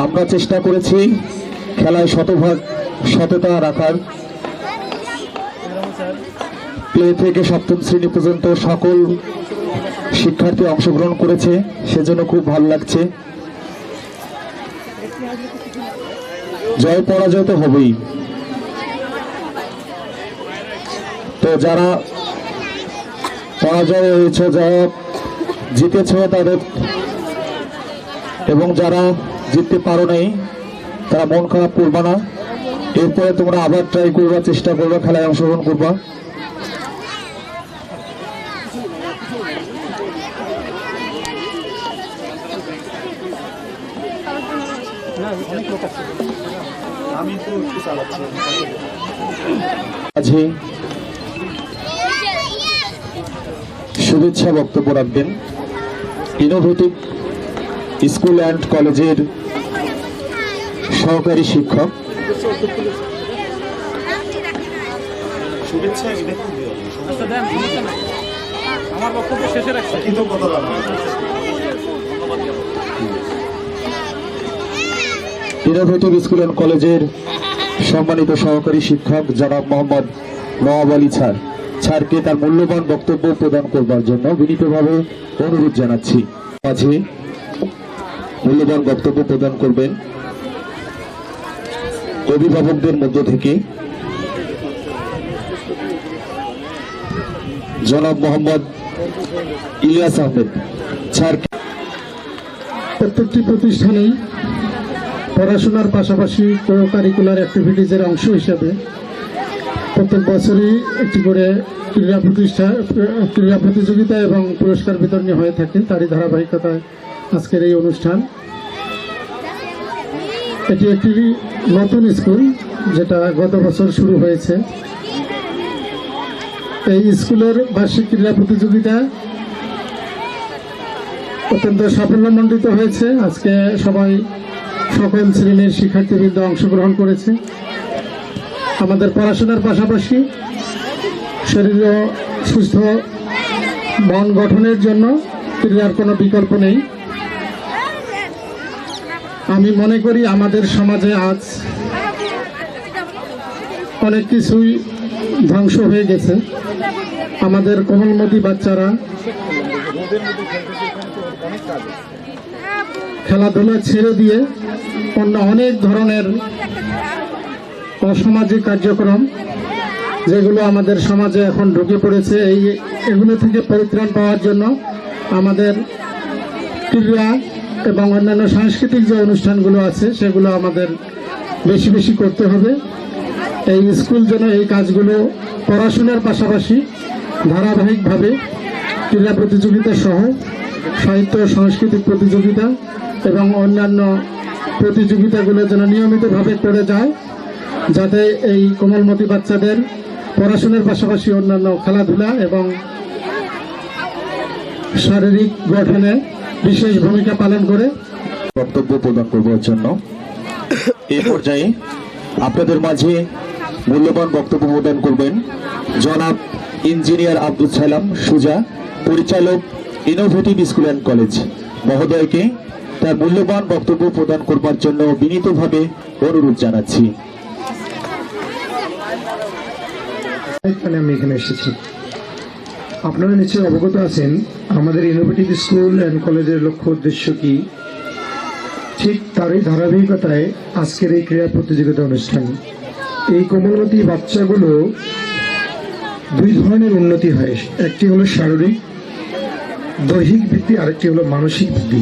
আমরা চেষ্টা করেছি খেলায় শতভাগ সততা রাখার। প্লে থেকে 7ম শ্রেণী পর্যন্ত সকল শিক্ষার্থী অংশগ্রহণ করেছে, সেজন্য খুব ভালো লাগছে। জয় পরাজয় তো হবেই, তো যারা পরাজয় হয়েছে, যারা জিতেছে তাদের, এবং যারা জিততে পারো নাই তারা মন খারাপ করবা না, এরপরে তোমরা আবার ট্রাই করবা, চেষ্টা করবা, খেলায় অংশগ্রহণ করবা। আজকে শুভেচ্ছা বক্তব্য রাখবেন ইনোভেটিভ স্কুল অ্যান্ড কলেজের সহকারী শিক্ষক আমার বক্তব্য শেষে রাখছি। ইনোভেটিভ স্কুল অ্যান্ড কলেজের সম্মানিত সহকারী শিক্ষক জনাব মোহাম্মদ নওয়াব আলী স্যারকে তার মূল্যবান বক্তব্য প্রদান করবার জন্য বিনীতভাবে অনুরোধ জানাচ্ছি। মাঝে মূল্যবান বক্তব্য প্রদান করবেন অভিভাবকদের মধ্য থেকে জনাব মোহাম্মদ ইলিয়াস আহমেদ স্যার। প্রত্যেকটি প্রতিষ্ঠানেই পড়াশোনার পাশাপাশি কো কারিকুলার অ্যাক্টিভিটিজের অংশ হিসাবে প্রত্যেক বছরই একটি করে ক্রীড়া প্রতিযোগিতা এবং পুরস্কার বিতরণী হয়ে থাকে। তারই ধারাবাহিকতায় আজকের এই অনুষ্ঠান। এটি একটি নতুন স্কুল যেটা গত বছর শুরু হয়েছে। এই স্কুলের বার্ষিক ক্রীড়া প্রতিযোগিতা অত্যন্ত সাফল্যমণ্ডিত হয়েছে। আজকে সবাই সকল শ্রেণীর শিক্ষার্থীবৃন্দ অংশগ্রহণ করেছে। আমাদের পড়াশোনার পাশাপাশি শরীর সুস্থ মন গঠনের জন্য ক্রীড়ার কোনো বিকল্প নেই। আমি মনে করি আমাদের সমাজে আজ অনেক কিছুই ধ্বংস হয়ে গেছে। আমাদের কোমলমতি বাচ্চারা খেলাধুলা ছেড়ে দিয়ে অন্য অনেক ধরনের অসামাজিক কার্যক্রম যেগুলো আমাদের সমাজে এখন ঢুকে পড়েছে, এগুলো থেকে পরিত্রাণ পাওয়ার জন্য আমাদের ক্রীড়া এবং অন্যান্য সাংস্কৃতিক যে অনুষ্ঠানগুলো আছে সেগুলো আমাদের বেশি বেশি করতে হবে। এই স্কুল যেন এই কাজগুলো পড়াশোনার পাশাপাশি ধারাবাহিকভাবে ক্রীড়া প্রতিযোগিতা সহ সাহিত্য সাংস্কৃতিক প্রতিযোগিতা এবং অন্যান্য প্রতিযোগিতাগুলো যেন নিয়মিতভাবে করে যায়, যাতে এই কোমলমতি বাচ্চাদের পড়াশোনার পাশাপাশি অন্যান্য খেলাধুলা এবং শারীরিক গঠনে বিশেষ ভূমিকা পালন করে। বক্তব্য প্রদান করবার জন্য এই পর্যায়ে আপনাদের মাঝে মূল্যবান বক্তব্য প্রদান করবেন জনাব ইঞ্জিনিয়ার আব্দুল সালাম সুজা, পরিচালক ইনোভেটিভ স্কুল অ্যান্ড কলেজ মহোদয়কে তার মূল্যবান বক্তব্য প্রদান করবার জন্য বিনীতভাবে অনুরোধ জানাচ্ছি। আমি এখানে এসেছি, আপনারা নিশ্চয়ই অবগত আছেন আমাদের ইনোভেটিভ স্কুল অ্যান্ড কলেজের লক্ষ্য উদ্দেশ্য কি। ঠিক তারই ধারাবাহিকতায় আজকের এই ক্রীড়া প্রতিযোগিতা অনুষ্ঠান। এই কোমলমতি বাচ্চাগুলো দুই ধরনের উন্নতি হয়, একটি হলো শারীরিক দৈহিক বৃদ্ধি, আরেকটি হলো মানসিক বৃদ্ধি।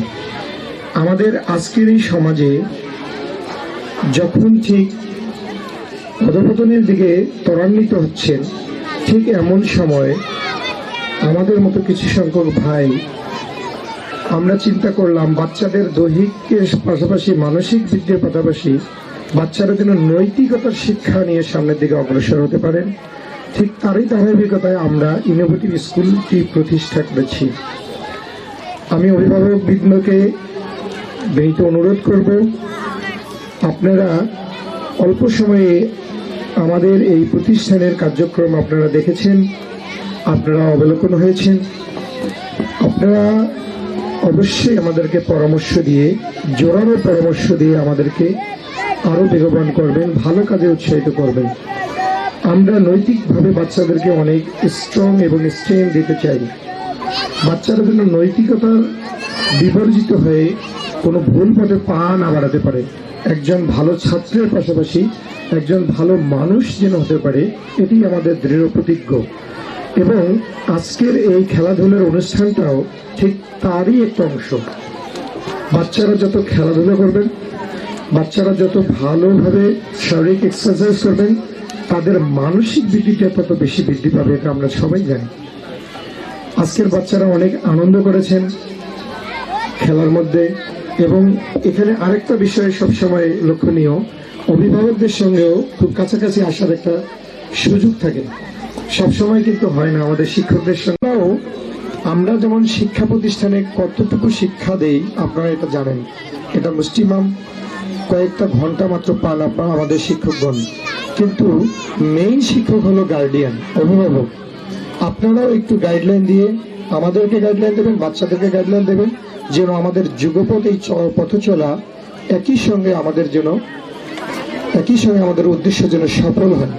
আমাদের আজকের এই সমাজে যখন ঠিক অধঃপতনের দিকে ত্বরান্বিত হচ্ছেন, ঠিক এমন সময় আমাদের মতো কিছু সংখ্যক ভাই আমরা চিন্তা করলাম বাচ্চাদের দৈহিকের পাশাপাশি মানসিক বৃদ্ধির পাশাপাশি বাচ্চারা যেন নৈতিকতার শিক্ষা নিয়ে সামনের দিকে অগ্রসর হতে পারেন। ঠিক তারই ধারাবাহিকতায় আমরা ইনোভেটিভ স্কুলটি প্রতিষ্ঠা করেছি। আমি অভিভাবক বৃন্দকে বিনীত অনুরোধ করব, আপনারা অল্প সময়ে আমাদের এই প্রতিষ্ঠানের কার্যক্রম আপনারা দেখেছেন, আপনারা অবলোকন হয়েছেন। আপনারা অবশ্যই আমাদেরকে পরামর্শ দিয়ে, জোরালো পরামর্শ দিয়ে আমাদেরকে আরো বেগবান করবেন, ভালো কাজে উৎসাহিত করবেন। আমরা নৈতিকভাবে বাচ্চাদেরকে অনেক স্ট্রং এবং স্ট্রেন দিতে চাই। বাচ্চারা যেন নৈতিকতার বিবর্জিত হয়ে কোনো ভুল পথে পা না বাড়াতে পারে, একজন ভালো ছাত্রের পাশাপাশি একজন ভালো মানুষ যেন হতে পারে, এটি আমাদের দৃঢ় প্রতিজ্ঞ। এবং আজকের এই খেলাধুলার অনুষ্ঠানটাও ঠিক তারই একটা অংশ। বাচ্চারা যত খেলাধুলা করবেন, বাচ্চারা যত ভালোভাবে শারীরিক এক্সারসাইজ করবেন, তাদের মানসিক বৃদ্ধিটা তত বেশি বৃদ্ধি পাবে, এটা আমরা সবাই জানি। আজকের বাচ্চারা অনেক আনন্দ করেছেন খেলার মধ্যে। এবং এখানে আরেকটা বিষয় সবসময় লক্ষণীয়, অভিভাবকদের সঙ্গেও খুব কাছাকাছি আসার একটা সুযোগ থাকে, সবসময় কিন্তু হয় না। আমাদের শিক্ষকদের সঙ্গেও আমরা যেমন শিক্ষা প্রতিষ্ঠানে কতটুকু শিক্ষা দেই আপনারা এটা জানেন, এটা মুষ্টিমাম কয়েকটা ঘন্টা মাত্র পান আপনারা আমাদের শিক্ষকগণ, কিন্তু মেইন শিক্ষক হলো গার্ডিয়ান, অভিভাবক। আপনারাও একটু গাইডলাইন দিয়ে আমাদেরকে গাইডলাইন দেবেন, বাচ্চাদেরকে গাইডলাইন দেবেন, যেন আমাদের যুগপথ এই পথ চলা একই সঙ্গে আমাদের উদ্দেশ্য যেন সফল হয়।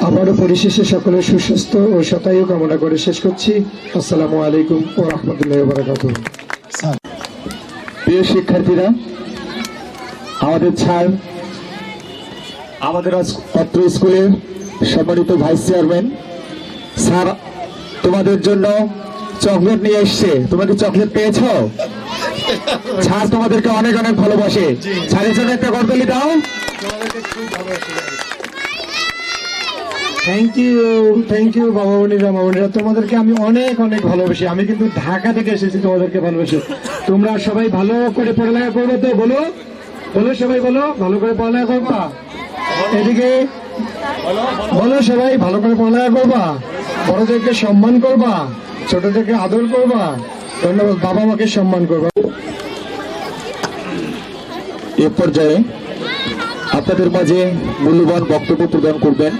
আবারও পরিশেষে সকলের সুস্বাস্থ্য ও শতায়ু কামনা করে শেষ করছি। আসসালামু আলাইকুম ওয়া রাহমাতুল্লাহি ওয়া বারাকাতুহু। প্রিয় শিক্ষার্থীরা, আমাদের ছাড়, আমাদের অত্র স্কুলের সম্মানিত ভাইস চেয়ারম্যান স্যার তোমাদের জন্য চকলেট নিয়ে এসছে। তোমরা কি চকলেট পেয়েছ? স্যার তোমাদেরকে অনেক অনেক ভালোবাসে। স্যারের জন্য একটা করতালি দাও। থ্যাংক ইউ বাবা বোনেরা, তোমাদেরকে আমি অনেক অনেক ভালোবাসি। আমি কিন্তু ঢাকা থেকে এসেছি তোমাদেরকে ভালোবাসি। তোমরা সবাই ভালো করে পড়ালেখা করবে তো? বলো বলো সবাই, বলো ভালো করে পড়ালেখা করবা। এদিকে বলো সবাই ভালো করে পড়ালেখা করবা, বড়দেরকে সম্মান করবা, ছোটদেরকে আদর করবা, ধন্যবাদ, বাবা মাকে সম্মান করবা। এ পর্যায়ে আপনাদের মাঝে মূল্যবান বক্তব্য প্রদান করবেন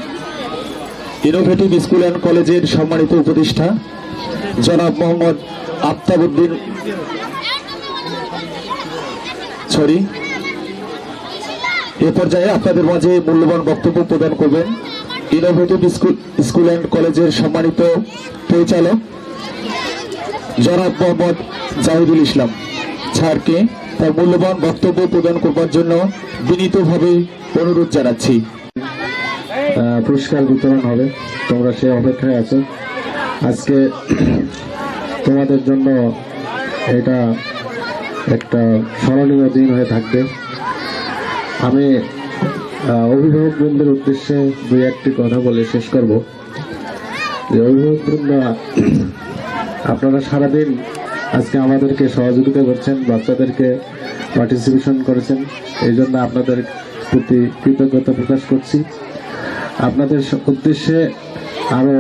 ইনোভেটিভ স্কুল অ্যান্ড কলেজের সম্মানিত উপদেষ্টা জনাব মোহাম্মদ আফতাবউদ্দিন এ পর্যায়ে আপনাদের মাঝে মূল্যবান বক্তব্য প্রদান করবেন ইনোভেটিভ স্কুল অ্যান্ড কলেজের সম্মানিত পরিচালক জনাব মোহাম্মদ জাহিদুল ইসলাম স্যারকে তার মূল্যবান বক্তব্য প্রদান করবার জন্য বিনীতভাবে অনুরোধ জানাচ্ছি। পুরস্কার বিতরণ হবে, তোমরা সে অপেক্ষায় আছো। আজকে তোমাদের জন্য এটা একটা স্মরণীয় দিন হয়ে থাকবে। আমি অভিভাবক বৃন্দের উদ্দেশ্যে দুই একটি কথা বলে শেষ করব। যে অভিভাবক বৃন্দ, আপনারা সারাদিন আজকে আমাদেরকে সহযোগিতা করছেন, বাচ্চাদেরকে পার্টিসিপেশন করেছেন, এই জন্য আপনাদের প্রতি কৃতজ্ঞতা প্রকাশ করছি। আপনাদের উদ্দেশ্যে আরও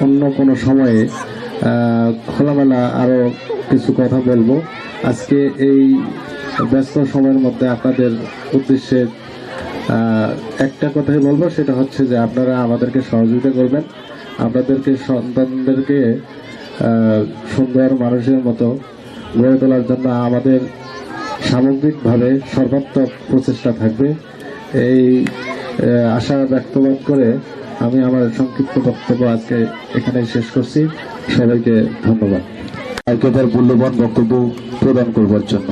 অন্য কোনো সময়ে খোলামেলা আরও কিছু কথা বলবো। আজকে এই ব্যস্ত সময়ের মধ্যে আপনাদের উদ্দেশ্যে একটা কথাই বলবো, সেটা হচ্ছে যে আপনারা আমাদেরকে সহযোগিতা করবেন, আপনাদেরকে সন্তানদেরকে সুন্দর মানুষের মতো গড়ে তোলার জন্য আমাদের সামগ্রিকভাবে সর্বাত্মক প্রচেষ্টা থাকবে। এই আশা ব্যক্তবাদ করে আমি আমার সংক্ষিপ্ত বক্তব্য আজকে এখানে শেষ করছি। সবাইকে ধন্যবাদ। তার মূল্যবান বক্তব্য প্রদান করবার জন্য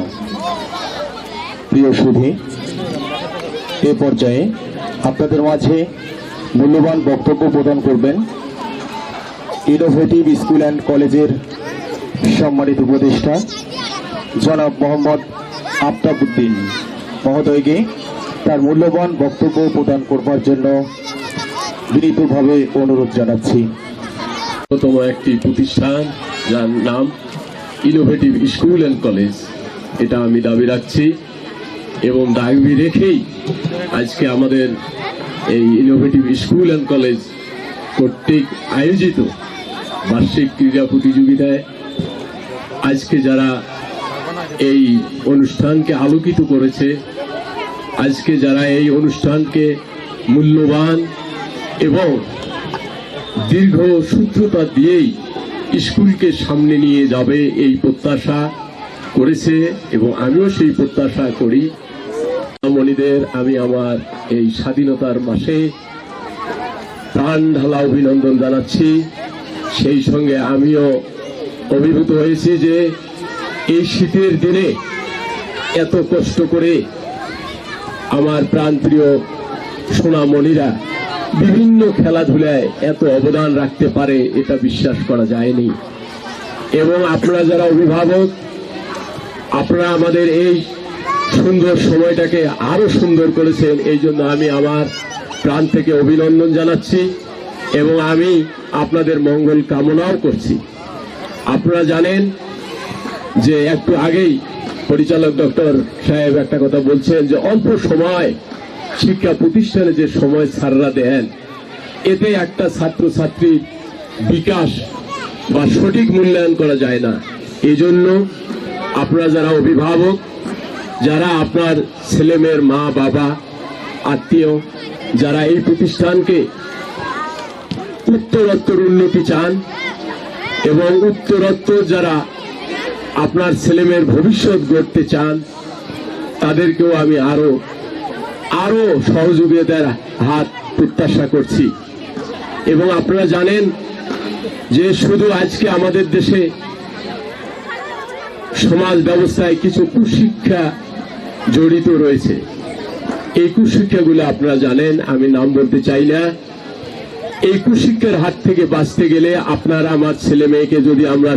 প্রিয় সুধী, এ পর্যায়ে আপনাদের মাঝে মূল্যবান বক্তব্য প্রদান করবেন ইনোভেটিভ স্কুল অ্যান্ড কলেজের সম্মানিত উপদেষ্টা জনাব মোহাম্মদ আফতাবউদ্দিন মহোদয়কে তার মূল্যবান বক্তব্য প্রদান করবার জন্য বিনীতভাবে অনুরোধ জানাচ্ছি। অন্যতম একটি প্রতিষ্ঠান যার নাম ইনোভেটিভ স্কুল অ্যান্ড কলেজ, এটা আমি দাবি রাখছি এবং দাবি রেখেই আজকে আমাদের এই ইনোভেটিভ স্কুল অ্যান্ড কলেজ কর্তৃক আয়োজিত বার্ষিক ক্রীড়া প্রতিযোগিতায় আজকে যারা এই অনুষ্ঠানকে আলোকিত করেছে, আজকে যারা এই অনুষ্ঠানকে মূল্যবান এবং দীর্ঘ সূত্রতা দিয়েই স্কুলকে সামনে নিয়ে যাবে এই প্রত্যাশা করেছে এবং আমিও সেই প্রত্যাশা করি। মণিদের আমি আমার এই স্বাধীনতার মাসে প্রাণ ঢালা অভিনন্দন জানাচ্ছি। সেই সঙ্গে আমিও অভিভূত হয়েছি যে এই শীতের দিনে এত কষ্ট করে আমার প্রাণপ্রিয় সোনামণিরা বিভিন্ন খেলাধুলায় এত অবদান রাখতে পারে, এটা বিশ্বাস করা যায়নি। এবং আপনারা যারা অভিভাবক, আপনারা আমাদের এই সুন্দর সময়টাকে আরো সুন্দর করেছেন, এই জন্য আমি আমার প্রাণ থেকে অভিনন্দন জানাচ্ছি এবং আমি আপনাদের মঙ্গল কামনাও করছি। আপনারা জানেন যে একটু আগেই পরিচালক ডক্টর সাহেব একটা কথা বলছেন যে অল্প সময় শিক্ষা প্রতিষ্ঠানে যে সময় স্যাররা দেন, এতে একটা ছাত্রছাত্রীর বিকাশ বা সঠিক মূল্যায়ন করা যায় না। এই জন্য আপনারা যারা অভিভাবক, যারা আপনার ছেলেমেয়ের মা বাবা আত্মীয়, যারা এই প্রতিষ্ঠানকে উত্তরোত্তর উন্নতি চান এবং উত্তরোত্তর যারা আপনার ছেলেমেয়ের ভবিষ্যৎ গড়তে চান, তাদেরকেও আমি আরো সহযোগিতার হাত প্রত্যাশা করছি। এবং আপনারা জানেন যে শুধু আজকে আমাদের দেশে সমাজ ব্যবস্থায় কিছু কুশিক্ষা জড়িত রয়েছে। এই কুশিক্ষাগুলো আপনারা জানেন, আমি নাম বলতে চাই না। এই কুশিক্ষার হাত থেকে বাঁচতে গেলে আপনার আমার ছেলে মেয়েকে যদি আমরা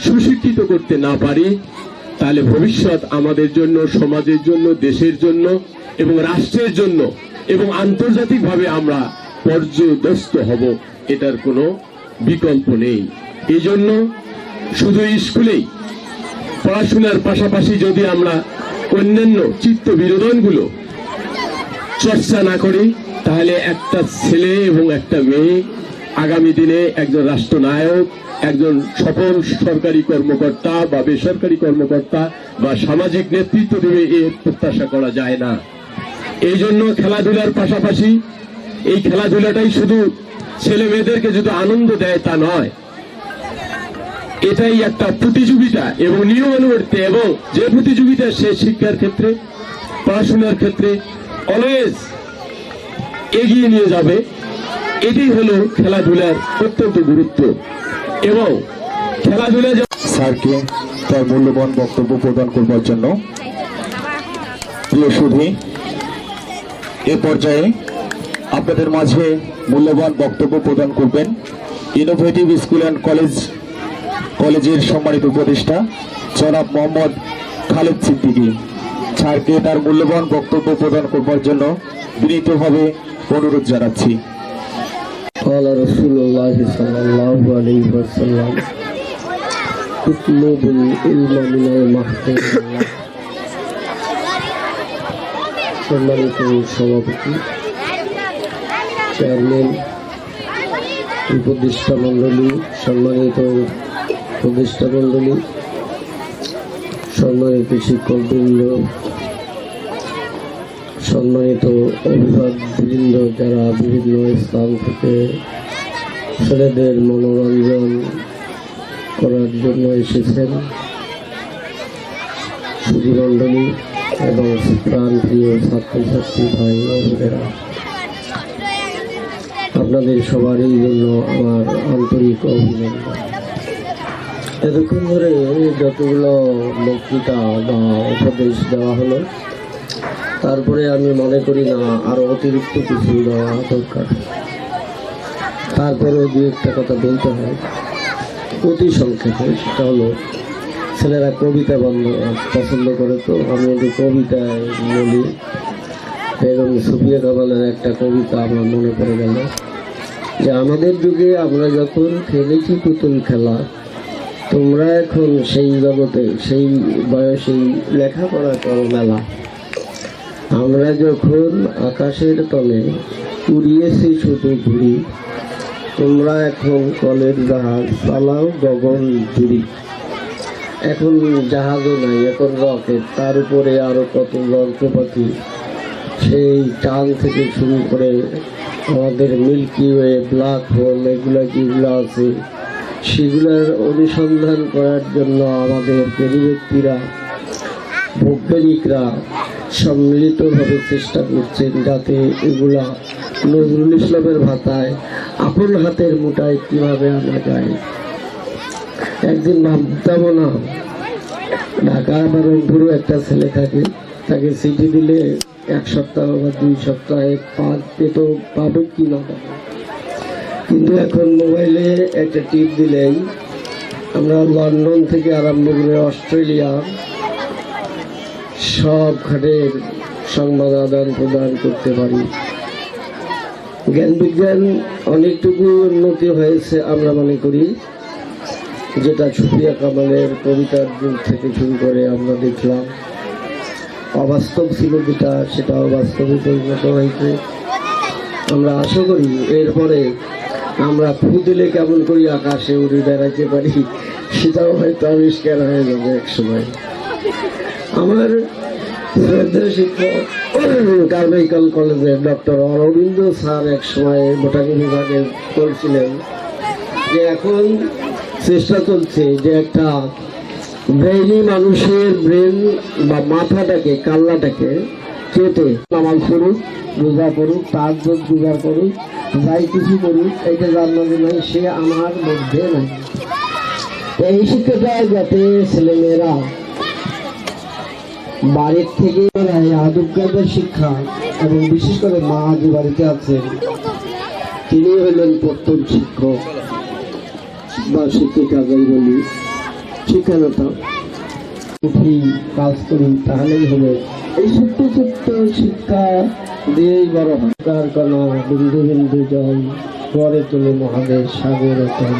সুশিক্ষিত করতে না পারি, তাহলে ভবিষ্যৎ আমাদের জন্য, সমাজের জন্য, দেশের জন্য এবং রাষ্ট্রের জন্য এবং আন্তর্জাতিকভাবে আমরা পর্যদস্ত হব, এটার কোনো বিকল্প নেই। এই জন্য শুধু স্কুলেই পড়াশোনার পাশাপাশি যদি আমরা অন্যান্য চিত্ত বিনোদনগুলো চর্চা না করি, তাহলে একটা ছেলে এবং একটা মেয়ে আগামী দিনে একজন রাষ্ট্রনায়ক, একজন সফল সরকারি কর্মকর্তা বা বেসরকারি কর্মকর্তা বা সামাজিক নেতৃত্ব দেবে, এর প্রত্যাশা করা যায় না। এই জন্য খেলাধুলার পাশাপাশি এই খেলাধুলাটাই শুধু ছেলে মেয়েদেরকে যদি আনন্দ দেয় তা নয়, এটাই একটা প্রতিযোগিতা এবং নিয়মানুবর্তী, এবং যে প্রতিযোগিতা সে শিক্ষার ক্ষেত্রে, পড়াশোনার ক্ষেত্রে অলওয়েজ এগিয়ে নিয়ে যাবে। এটাই হলো খেলাধুলার অত্যন্ত গুরুত্ব। এবং খেলাধুলা স্যারকে তার মূল্যবান বক্তব্য প্রদান করবার জন্য প্রিয় সুধী, এ পর্যায়ে আপনাদের মাঝে মূল্যবান বক্তব্য প্রদান করবেন ইনোভেটিভ স্কুল অ্যান্ড কলেজের সম্মানিত উপদেষ্টা জনাব মোহাম্মদ খালেদ সিদ্দিকী। স্যারকে তার মূল্যবান বক্তব্য প্রদান করবার জন্য বিনীতভাবে অনুরোধ জানাচ্ছি। قال رسول الله صلى الله عليه وسلم اطلب العلم من المهد সম্মানিত সভাপতি, চেয়ারম্যান, উপদেষ্টা মণ্ডলী, সম্মানিত উপদেষ্টা মণ্ডলী, সম্মানিত শিক্ষকবৃন্দ, সম্মানিত অভিভাবকবৃন্দ যারা বিভিন্ন স্থান থেকে ছেলেদের মনোরঞ্জন করার জন্য এসেছেন, সুধীমণ্ডলী এবং প্রাণপ্রিয় ছাত্রছাত্রী ভাই ও বোনেরা, আপনাদের সবারই জন্য আমার আন্তরিক অভিনন্দন। এতক্ষণ ধরে যতগুলো বক্তৃতা বা উপদেশ দেওয়া হলো, তারপরে আমি মনে করি না আরো অতিরিক্ত কিছু দেওয়া দরকার। তারপরেও দু একটা কথা বলতে হয় অতি সংক্ষেপে। সেটা হলো, ছেলেরা কবিতা পছন্দ করে, তো আমি একটু কবিতায় বলি। বেগম সুফিয়া কামালের একটা কবিতা আমার মনে পড়ে গেল, যে আমাদের যুগে আমরা যখন খেলেছি পুতুল খেলা, তোমরা এখন সেই জগতে সেই বয়সেই লেখাপড়া করো মেলা। আমরা যখন আকাশের তলে উড়িয়েছি শুধু ঘুড়ি, তোমরা এখন কলের জাহাজ চালাও গগন জুড়ি। এখন জাহাজও নাই, এখন রকেট, তার উপরে আরো কত যন্ত্রপাতি, সেই চাঁদ থেকে শুরু করে আমাদের মিল্কি ওয়ে, ব্ল্যাক হোল, এগুলো যেগুলো আছে সেগুলোর অনুসন্ধান করার জন্য আমাদের জ্ঞানী ব্যক্তিরা, বৈজ্ঞানিকরা সম্মিলিতভাবে চেষ্টা করছেন, যাতে এগুলা নজরুল ইসলামের ভাষায় আপন হাতের মুঠায় কিভাবে আনা যায়। একদিন ভাবতাম না, ঢাকা বা রংপুরে একটা ছেলে থাকে, তাকে চিঠি দিলে 1 সপ্তাহ বা 2 সপ্তাহে পাবে কি না পাবে, কিন্তু এখন মোবাইলে একটা টিপ দিলেই আমরা লন্ডন থেকে আরম্ভ করে অস্ট্রেলিয়া সব ঘাটের সংবাদ আদান প্রদান করতে পারি। জ্ঞান বিজ্ঞান অনেকটুকু উন্নতি হয়েছে আমরা মনে করি, যেটা সুফিয়া কামালের কবিতার যুগ থেকে শুরু করে আমরা দেখলাম। অবাস্তব ছিল যেটা, সেটা অবাস্তবে পরিণত হয়েছে। আমরা আশা করি এরপরে আমরা ফু দিলে কেমন করি আকাশে উড়ে বেড়াতে পারি, সেটাও হয়তো আবিষ্কার হয়ে যাবে এক সময়। আমার শিক্ষক কারমাইকেল কলেজের ডক্টর অরবিন্দ স্যার এক সময় বোটানি বিভাগে বলছিলেন যে এখন চেষ্টা চলছে যে একটা ব্রেইনি মানুষের ব্রেন বা মাথাটাকে, কাল্লাটাকে কেটে নামাজ করুক, রোজা করুক, তার যোগ জোগাড় করুক, যাই কিছু করুক, এটা জানলাম নাই, সে আমার মধ্যে নাই। এই শিক্ষাটা যাতে ছেলেমেয়েরা বাড়ির থেকে আদবকাদের শিক্ষা, এবং বিশেষ করে মা যে বাড়িতে আছেন তিনি হলেন প্রথম শিক্ষক বা শিক্ষিকা, যাই বলি শিক্ষাদাতা, উঠি কাজ করি, তাহলেই হবে এই ছোট্ট ছোট্ট শিক্ষা দিয়েই বড় হয়। তার কোনো বিন্দু বিন্দু জল গড়ে তোলে মহাদেশ সাগর অতল।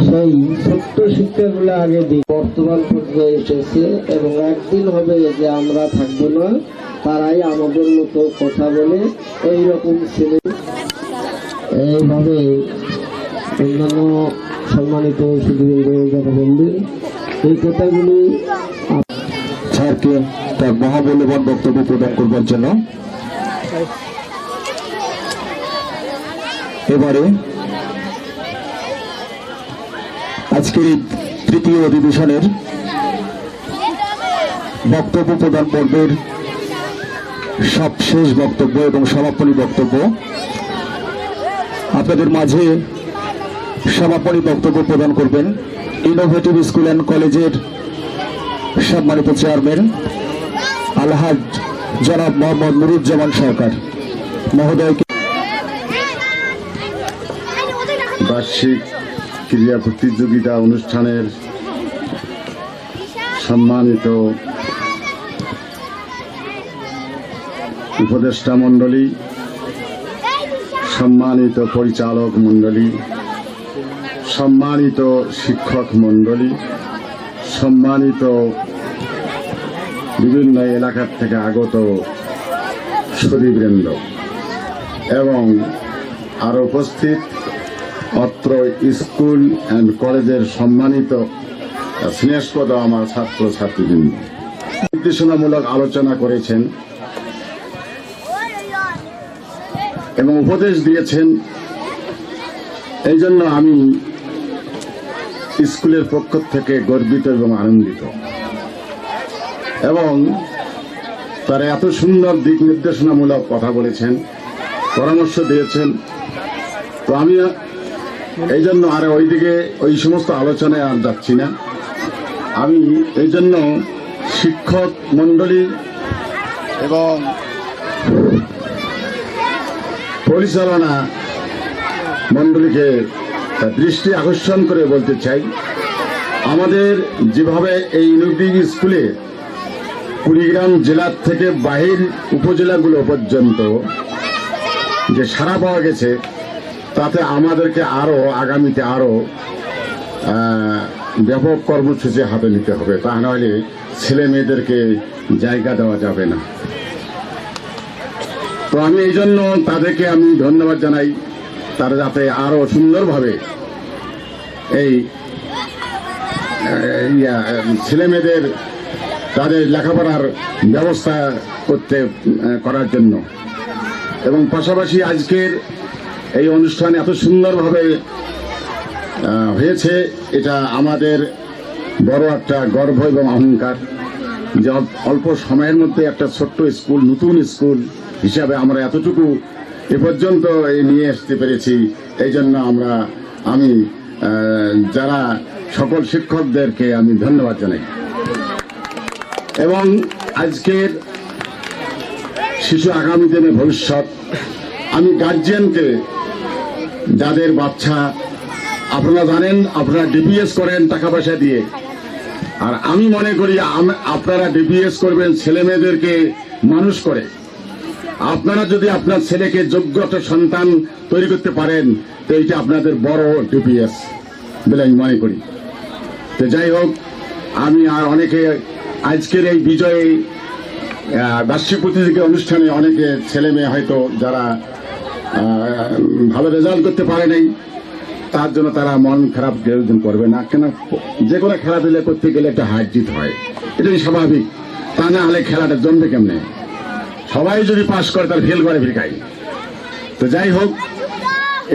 সেই ছোট্ট শিক্ষাগুলো আগে দিই, বর্তমান পর্যায়ে এসেছে এবং একদিন হবে যে আমরা থাকবো না, তারাই আমাদের মতো কথা বলে এইরকম ছেলে। এইভাবে অন্যান্য সম্মানিত সুধীবৃন্দ যারা বললেন এই কথাগুলি স্যারকে তার মহামূল্যবান বক্তব্য প্রদান করবার জন্য এবারে আজকের এই তৃতীয় অধিবেশনের বক্তব্য প্রদান পর্বের সবশেষ বক্তব্য এবং সমাপনী বক্তব্য আপনাদের মাঝে সমাপনী বক্তব্য প্রদান করবেন ইনোভেটিভ স্কুল অ্যান্ড কলেজের সম্মানিত চেয়ারম্যান আলহাজ জনাব মোহাম্মদ নুরুজ্জামান সরকার মহোদয়কে। বার্ষিক ক্রীড়া প্রতিযোগিতা অনুষ্ঠানের সম্মানিত উপদেষ্টা মণ্ডলী, সম্মানিত পরিচালক মণ্ডলী, সম্মানিত শিক্ষক মণ্ডলী, সম্মানিত বিভিন্ন এলাকার থেকে আগত সুধীবৃন্দ এবং আরো উপস্থিত অত্র স্কুল অ্যান্ড কলেজের সম্মানিত স্নেহস্পদ আমার ছাত্র ছাত্রীবৃন্দ, নির্দেশনামূলক আলোচনা করেছেন এবং উপদেশ দিয়েছেন। এই জন্য আমি স্কুলের পক্ষ থেকে গর্বিত এবং আনন্দিত এবং তারা এত সুন্দর দিক নির্দেশনামূলক কথা বলেছেন, পরামর্শ দিয়েছেন। তো আমি এই জন্য আর ওইদিকে ওই সমস্ত আলোচনায় আর যাচ্ছি না। আমি এই জন্য শিক্ষক মণ্ডলী এবং পরিচালনা মণ্ডলীকে দৃষ্টি আকর্ষণ করে বলতে চাই, আমাদের যেভাবে এই ইনোভেটিভ স্কুলে কুড়িগ্রাম জেলার থেকে বাহির উপজেলাগুলো পর্যন্ত যে সাড়া পাওয়া গেছে, তাতে আমাদেরকে আগামীতে আরো ব্যাপক কর্মসূচি হাতে নিতে হবে, তা নাহলে ছেলে মেয়েদেরকে জায়গা দেওয়া যাবে না। তো আমি এই জন্য তাদেরকে আমি ধন্যবাদ জানাই, তারা যাতে আরো সুন্দরভাবে এই ছেলে মেয়েদের তাদের লেখাপড়ার ব্যবস্থা করার জন্য। এবং পাশাপাশি আজকের এই অনুষ্ঠান এত সুন্দরভাবে হয়েছে, এটা আমাদের বড় একটা গর্ব এবং অহংকার যে অল্প সময়ের মধ্যে একটা ছোট্ট স্কুল, নতুন স্কুল হিসাবে আমরা এতটুকু এ পর্যন্ত নিয়ে আসতে পেরেছি। এই জন্য আমি যারা সকল শিক্ষকদেরকে আমি ধন্যবাদ জানাই এবং আজকের শিশু আগামী দিনে ভবিষ্যৎ। আমি গার্জিয়ানকে, যাদের বাচ্চা আপনারা জানেন আপনারা ডিপিএস করেন টাকা পয়সা দিয়ে, আর আমি মনে করি আপনারা ডিপিএস করবেন ছেলে মেয়েদেরকে মানুষ করে। আপনারা যদি আপনার ছেলেকে যোগ্য একটা সন্তান তৈরি করতে পারেন তো এইটা আপনাদের বড় ডিপিএস বলে আমি মনে করি। তো যাই হোক, আমি আর অনেকে আজকের এই বিজয়ে বার্ষিক প্রতিযোগিতা অনুষ্ঠানে অনেকে ছেলে মেয়ে হয়তো যারা ভালো রেজাল্ট করতে পারে নাই, তার জন্য তারা মন খারাপ করবে না, কেন যে কোনো খেলাধুলা করতে গেলে একটা হার জিত হয়, এটাই স্বাভাবিক। তা না হলে খেলাটা জমবে কেমনে? সবাই যদি পাস করে তার ফেল করে ভিড়াই। তো যাই হোক,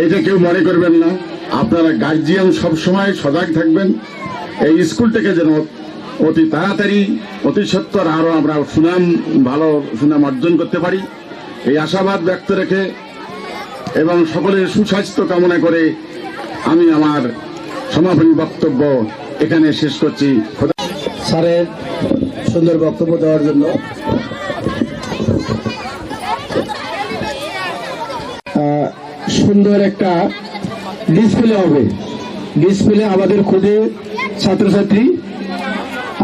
এইটা কেউ মনে করবেন না। আপনারা গার্জিয়ান সবসময় সজাগ থাকবেন, এই স্কুলটাকে যেন অতি তাড়াতাড়ি অতি সত্বর আরো আমরা ভালো সুনাম অর্জন করতে পারি, এই আশাবাদ ব্যক্ত রেখে এবং সকলের সুস্বাস্থ্য কামনা করে আমি আমার সমাপনী বক্তব্য এখানে শেষ করছি। স্যারের সুন্দর বক্তব্য দেওয়ার জন্য সুন্দর একটা ডিসপ্লে হবে। ডিসপ্লে আমাদের খুদে ছাত্রছাত্রী,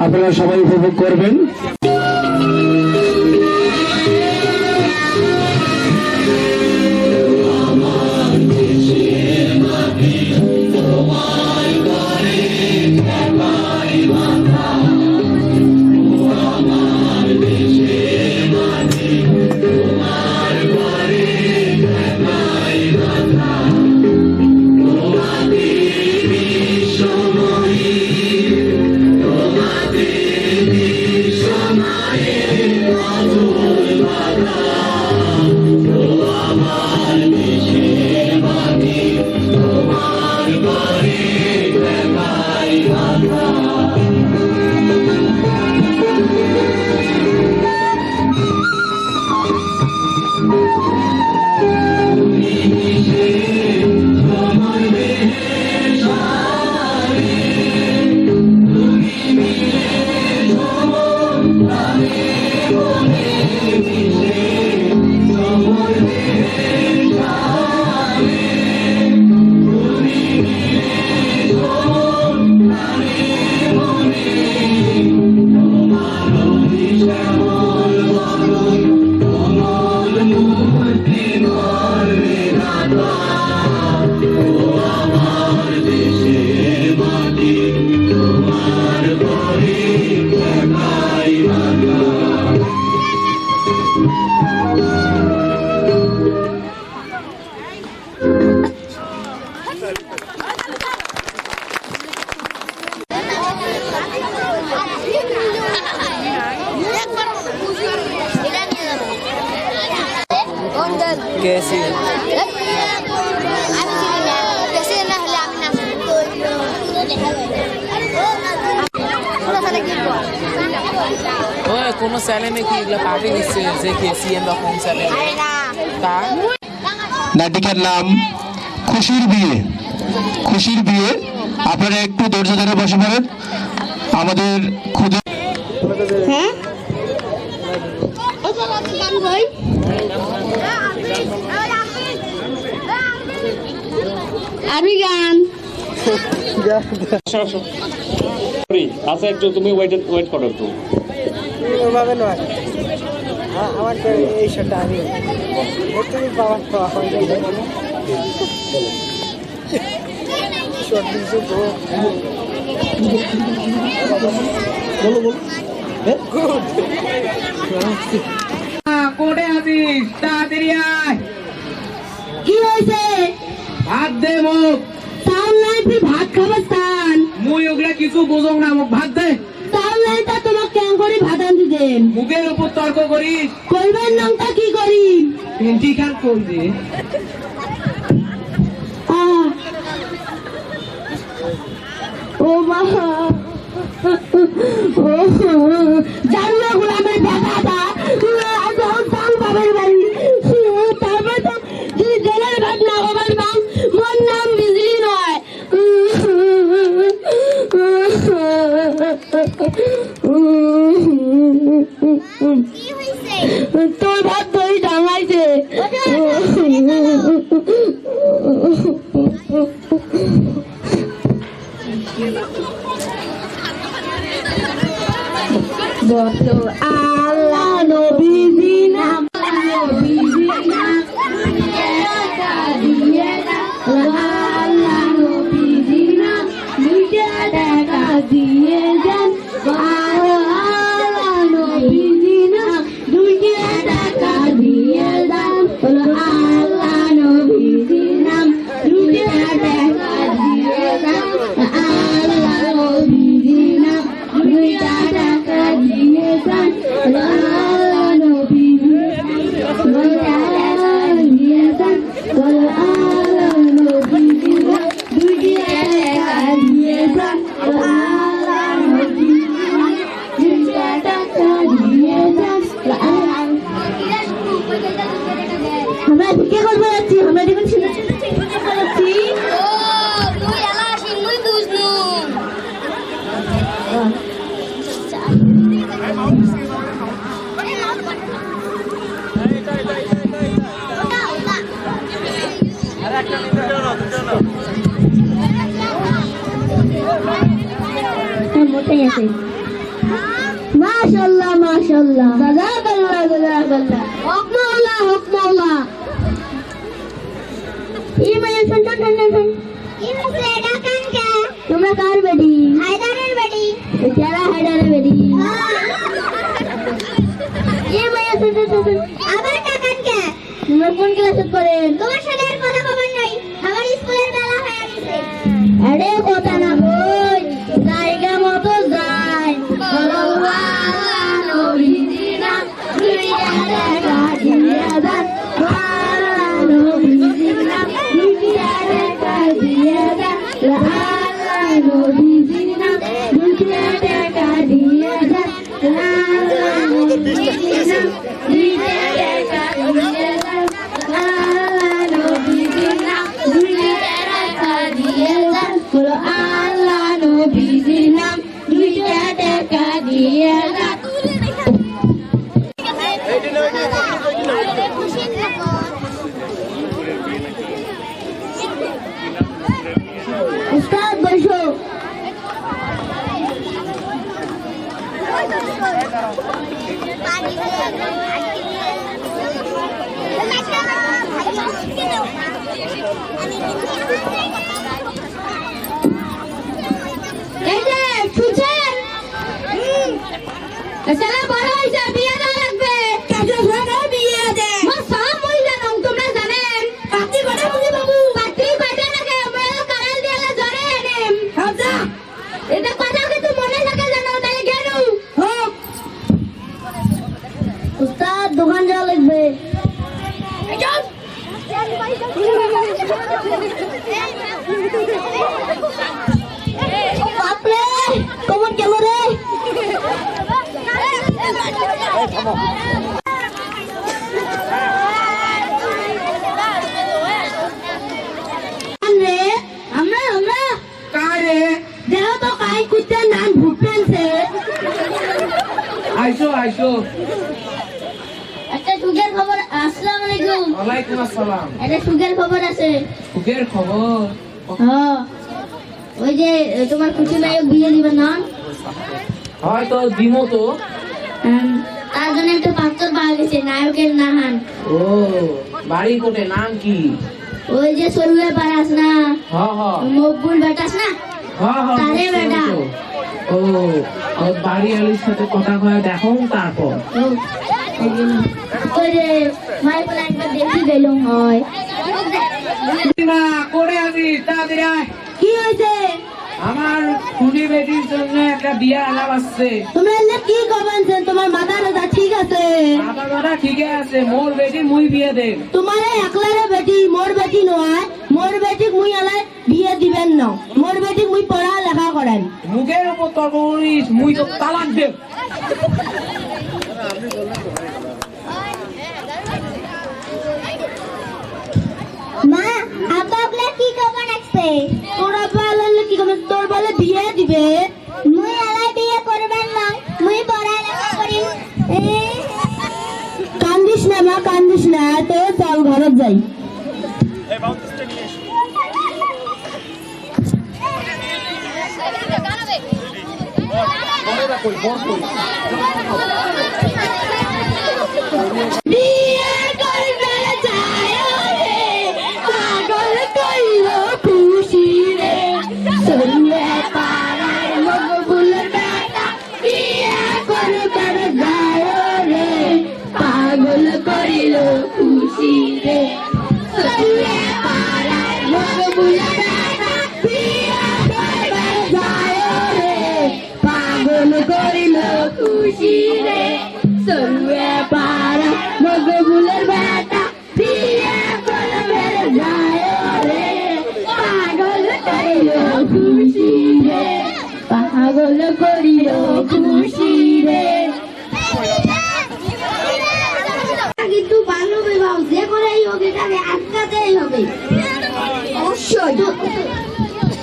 আপনারা সবাই উপভোগ করবেন। কোনো চ্যানেলে কি এগুলো পাঠিয়ে দিচ্ছে যে কেসিএম বা কোন চ্যানেল তা নাটিকার নাম খুশির বিয়ে। খুশির বিয়ে, আপনারা একটু ধৈর্য ধরে বসে পড়েন। আমাদের খুদে হ্যাঁ আরবি গান আচ্ছা একটু তুমি ওয়েট করো একটু। ওভাবে নয়, আমার তো এই শটটা আমি তুমি পাওয়ার তো কোটে আছিস তাড়াতাড়ি আয়। কি হয়েছে? ভাত দে মুখ। চাউল নাই, তুই ভাত খাবার স্থান। মুই ওগুলা কিছু বুঝো না, মুখ ভাত দে। চাউল নাই তা তোমাকে কেন করে ভাত আনতে দেন? মুখের উপর তর্ক করিস। করবেন নামটা কি করি? তিনটি খান করবি। ও মা, জানুয়া গোলামের বেটাটা চাউল বাবার বাড়ি, তারপর তো জেলের ভাত না বাবার বাম, মোর নাম বিজলি নয়। তোর ভাত দই টাঙাইছে। বলো আল্লাহ নবীজি নাম, নবীজি নাম দিয়ে আল্লাহ নবীজি নাম দুইটা টাকা দিয়ে যান। আল্লাহ নবীজি নাম দুইটা টাকা দিয়ে যান। আল্লাহ নবীজি নাম দুইটা টাকা দিয়ে যান। আল্লাহ নবীজি নাম দুইটা টাকা দিয়ে যান। আল্লাহ নবীজি দুইটা টাকা দিয়ে যান। আল্লাহ নবীজি নাম দুইটা টাকা দিয়ে যান। আল্লাহ নবীজি নাম দুইটা টাকা দিয়ে যান। আমরা ভিক্ষা করবো যাচ্ছি, আমরা দেখুন শুনে যাচ্ছি। মোটাই আছে মাশাআল্লাহ। মাশাআল্লাহ জাযাকাল্লাহ জাযাকাল্লাহ হক মাওলা এই মায়ের সন্তান কি হইছে এটা কান কে তোমরা কার বেটি হায়দারের বেটি কেরা হায়দারের বেটি এই মায়ের সন্তান আবার কাকান কে তোমরা কোন ক্লাসে পড়ে তোমার সাথে আর কথা খবর নাই আমার স্কুলের বেলা হয়ে গেছে আরে কথা না কই জায়গা মতো যায় আল্লাহ নবীজি নাম দুনিয়া দেখা দিয়া দান নবীজি নাম দুনিয়া দেখা দিয়া দান আল্লাহ নবীজি নাম দুনিয়া দেখা দিয়া দান আল্লাহ নবীজি নাম দুনিয়া দেখা দিয়া দান আল্লাহ নবীজি নাম দুনিয়া দেখা দিয়া দান আল্লাহ নবীজি নাম দুনিয়া দেখা দিয়া দান উস্তাদ বসো এই যে শুনছেন সালা বড় হইছে বিয়ে দেওয়া লাগবে কাজে ভালো বিয়ে দে মাসাম মইলা নাম তোমরা জানেন পাতি করে বুঝি বাবু পাতি কইতে নাকি আমরা কারাল দিয়ালে জরে এনেম হাজা এটা কথা কিন্তু মনে থাকে জানো তাহলে গেলু হোক উস্তাদ দোকান যাওয়া লাগবে চল বাপরে কমন গেল রে আমরা কারে দেখো তো কাই কুত্তার নাম ভুট্টানছে আইসো একটা সুখের খবর আসসালামু আলাইকুম ওয়ালাইকুম আসসালাম একটা সুখের খবর আছে সুখের খবর হ্যাঁ ওই যে তোমার খুশি নায়ক বিয়ে দিবে না হয়তো দিমো তো তার জন্য একটা পাত্র পাওয়া গেছে নায়কের নাহান ও বাড়ি কোটে নাম কি ওই যে সরুয়ে পারাস না হ্যাঁ মকবুল বেটাস না তারে বেটা ও ওর বাড়ি আলির সাথে কথা কয়ে দেখো তারপর ওই যে মাই বলে একবার দেখি গেলুম হয় না করে আছিস তাড়াতাড়ি আয়। কি হয়েছে আমার খুনি বেটির জন্য একটা বিয়ে আলাপ আসছে তোমরা এলে কি করবেন তোমার মাথা রাজা ঠিক আছে আমার কথা ঠিকই আছে মোর বেটি মুই বিয়ে দেন তোমার একলারে বেটি মোর বেটি নয় মোর বেটি মুই আলাই বিয়ে দিবেন না মোর বেটি মুই পড়া লেখা করেন মুখের উপর তর্ক করিস মুই তো তালাক দেব মা আব্বা আপনার কি খবর আছে তোর আব্বা আলালে কি খবর তোর বলে বিয়ে দিবে মুই আলাই বিয়ে করবেন না মুই পড়া লেখা করি কান্দিস না মা কান্দিস না তো চল ঘরে যাই বিয়ে করবে যায় রে পাগল কইল খুশি রে সরিয়ে পাড়ায় মকবুল বেটা বিয়ে করবে যায় রে পাগল কইল খুশি রে সরিয়ে পাড়ায় মকবুল বেটা বিয়ে করবে যায় রে পাগল কইল খুশি রে সরিয়ে পাড়া মকবুলের বেটা বিয়ে করবে যায় রে পাগল করিল খুশি রে পাগল করিল খুশি রে কিন্তু বাল্য বিবাহ যে করেই হোক এটাকে আটকাতেই হবে অবশ্যই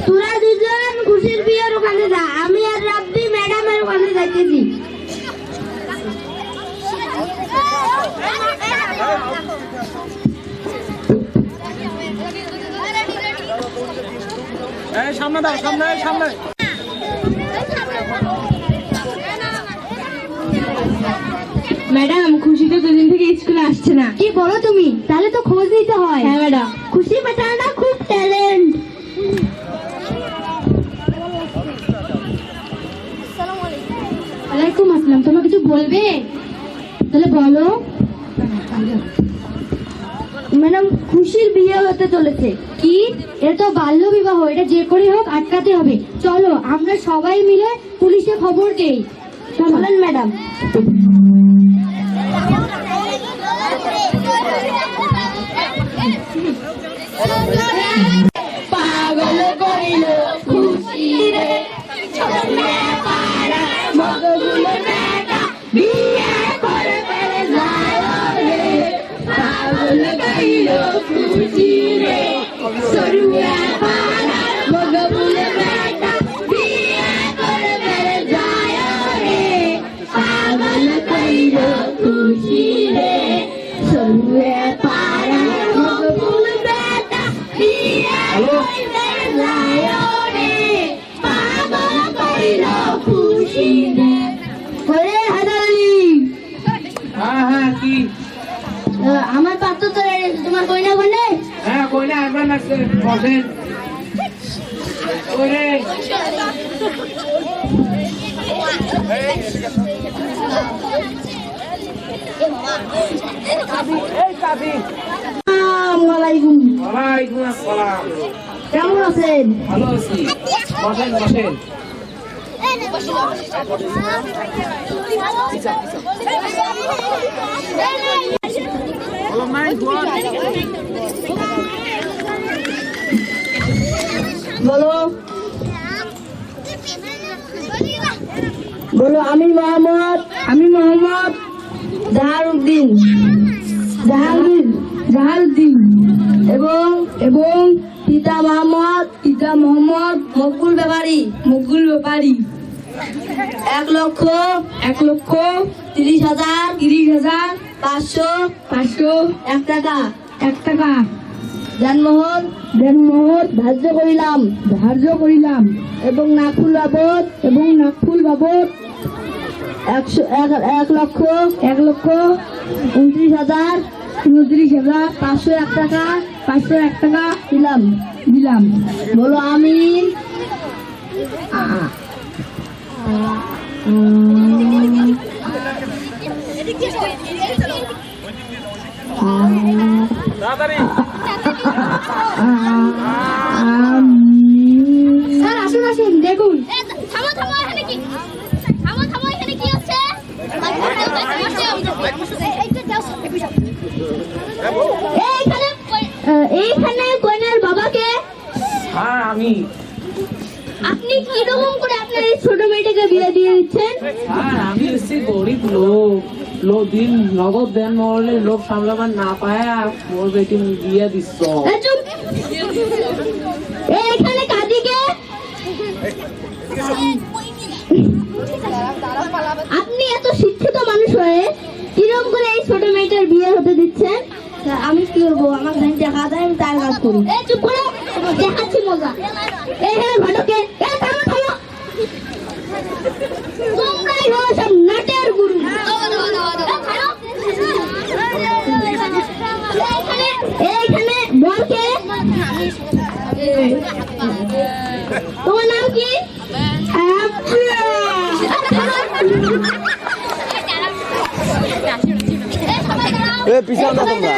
তোরা দুজন খুশির বিয়ের ওখানে যা আমি আর রাব্বি ম্যাডামের ওখানে যাইতেছি সামনে দাও সামনে ম্যাডাম খুশি তো দুদিন থেকে স্কুলে আসছে না। কি বলো তুমি? তাহলে তো খোঁজ নিতে হয়। হ্যাঁ ম্যাডাম, খুশি বেচারাটা খুব ট্যালেন্ট। ওয়ালাইকুম আসসালাম। তোমরা কিছু বলবে? তাহলে বলো। ম্যাডাম, খুশির বিয়ে হতে চলেছে। কি? এটা তো বাল্য বিবাহ, এটা যে করে হোক আটকাতে হবে। চলো আমরা সবাই মিলে পুলিশে খবর দেই। চলেন ম্যাডাম। পাগল করিল খুশি রে মগগুলো বেটা বিয়ে করবে যায় রে। পাগল করিল খুশি রে সরুয়া পাড়া মগগুলো বেটা বিয়ে করবে যায় রে। পাগল করিল খুশি রে সরুয়া পাড়া মগগুলো বেটা বিয়ে করবে যায় রে। পাগল করিল খুশি রে। ওরে হাদালি, হ্যাঁ কি আমার পাত্র তো তোমার কইনা কোনে? হ্যাঁ কইনা একবার লাগছে বসেন ওরে আসসালামাইকুম। ওয়ালাইকুম আসসালাম। কেমন আছেন? ভালো আছি, বসেন বসেন। বলো বলো। আমি মোহাম্মদ জাহারুদ্দিন এবং পিতা মোহাম্মদ মকবুল ব্যাপারী 1,30,500 টাকা যানবাহন ধার্য করিলাম এবং নাকুল বাবদ 1,29,501 টাকা দিলাম। বলো আমি স্যার আসুন দেখুন। এইখানে কইনার বাবাকে? হ্যাঁ আমি। আপনি কি রকম করে আপনার এই ছোট মেয়েটাকে বিয়ে দিয়ে দিচ্ছেন? হ্যাঁ আমি হচ্ছে গরিব লোক দিন নগদ দেন মরলে লোক সামলাবার না পায় মোর বেটি বিয়ে দিচ্ছ। এইখানে কাদিকে? আপনি এত শিক্ষিত মানুষ হয়ে কিরকম করে এই ছোট মেয়েটার বিয়ে হতে দিচ্ছেন? আমি কি করবো? আমার দেখা দেয়, আমি তার কাজ করি। চুপ করো, দেখাচ্ছি মজা। এইখানে ঘটকে তোমরাই হলো সব নাটের গুরু। এইখানে বলকে তোমার নাম কি? পিছনে তোমরা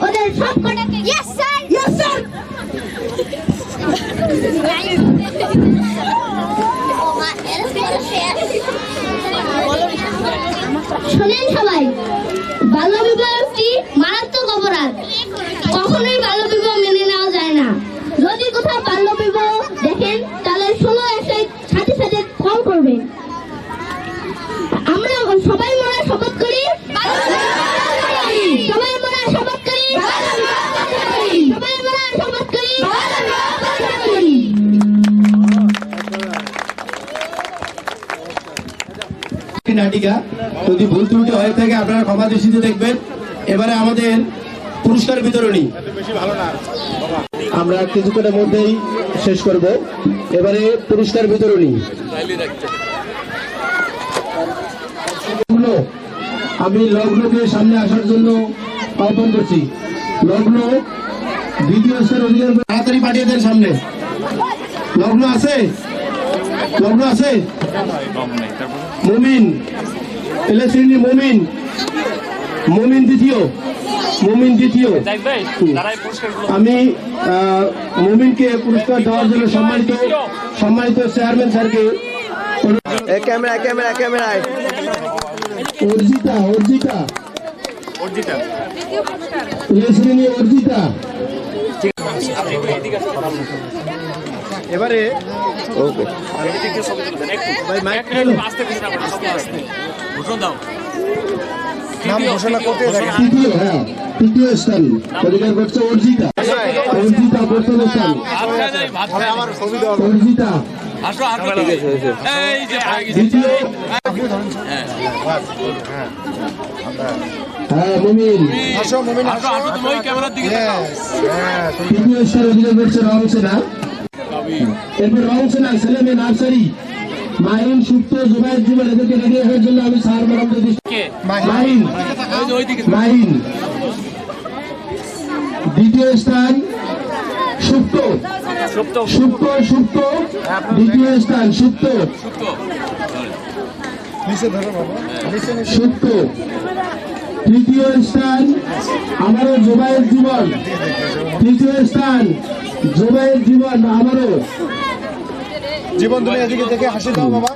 ওদের সব কটাকে ইয়েস স্যার শোনেন সবাই, বাল্য বিবাহ একটি মারাত্মক অপরাধ। কখনোই বাল্য বিবাহ মেনে নেওয়া যায় না। যদি কোথাও বাল্য বিবাহ দেখেন তাহলে 16 সাথে সাথে কল করবেন। আমরা সবাই মনে শপথ করি, সবাই মনে শপথ করি, সবাই মনে শপথ করি। নাটিকা যদি ভুল ত্রুটি হয়ে থাকে আপনারা ক্ষমা দৃষ্টিতে দেখবেন। এবারে আমাদের পুরস্কার বিতরণী আমরা কিছুক্ষণের মধ্যেই শেষ করব। এবারে পুরস্কার বিতরণী। লগ্ন, আমি লগ্নকে সামনে আসার জন্য আহ্বান করছি। লগ্ন দ্বিতীয় স্তর অধিকার তাড়াতাড়ি পাঠিয়ে দেন সামনে। লগ্ন আছে, লগ্ন আছে। মুমিন, এলে শ্রেণী মুমিন, মুমিন দ্বিতীয়, মুমিন দ্বিতীয়। আমি মুমিনকে পুরস্কার দেওয়ার জন্য সম্মানিত চেয়ারম্যান স্যারকে ক্যামেরা ক্যামেরা ক্যামেরায় অর্জিতা, অর্জিতা, এলে শ্রেণী অর্জিতা। এবারে ওকে তৃতীয়, হ্যাঁ তৃতীয় স্থান অধিকার করছে অর্জিতা। অর্জিতা প্রথম স্থান, অর্জিতা দ্বিতীয়, হ্যাঁ মুমিন তৃতীয় স্থান অধিকার করছে রংসেনা। এরপর রংসেনা ছেলে মেয়ে নার্সারি মাহিন, সুপ্ত, জুবাইর, জুবাইর এদেরকে রেডি হওয়ার জন্য আমি স্যার ম্যাডামদের মাহিন, মাহিন দ্বিতীয় স্থান, সুপ্ত, সুপ্ত, সুপ্ত দ্বিতীয় স্থান, সুপ্ত, সুপ্ত তৃতীয় স্থান আমারও জুবাইর জীবন, তৃতীয় স্থান জুবাইর জীবন আমারও জীবন। তুমি এদিকে দেখে হাসি দাও বাবা।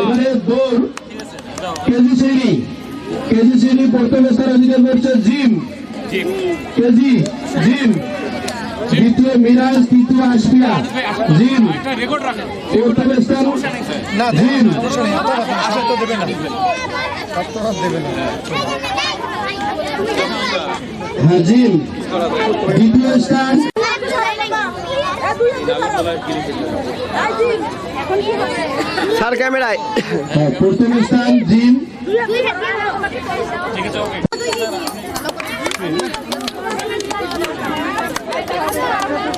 এবারে দৌড় কেজি শ্রেণী, কেজি শ্রেণী প্রথম স্থান অধিকার করছে জিম, কেজি জিম দ্বিতীয় মিরাজ, তৃতীয় আশফিয়া, জিম প্রথম স্থান জিম। হ্যাঁ জিম দ্বিতীয় স্থান, স্যার ক্যামেরায় হ্যাঁ প্রথম স্থান জিম।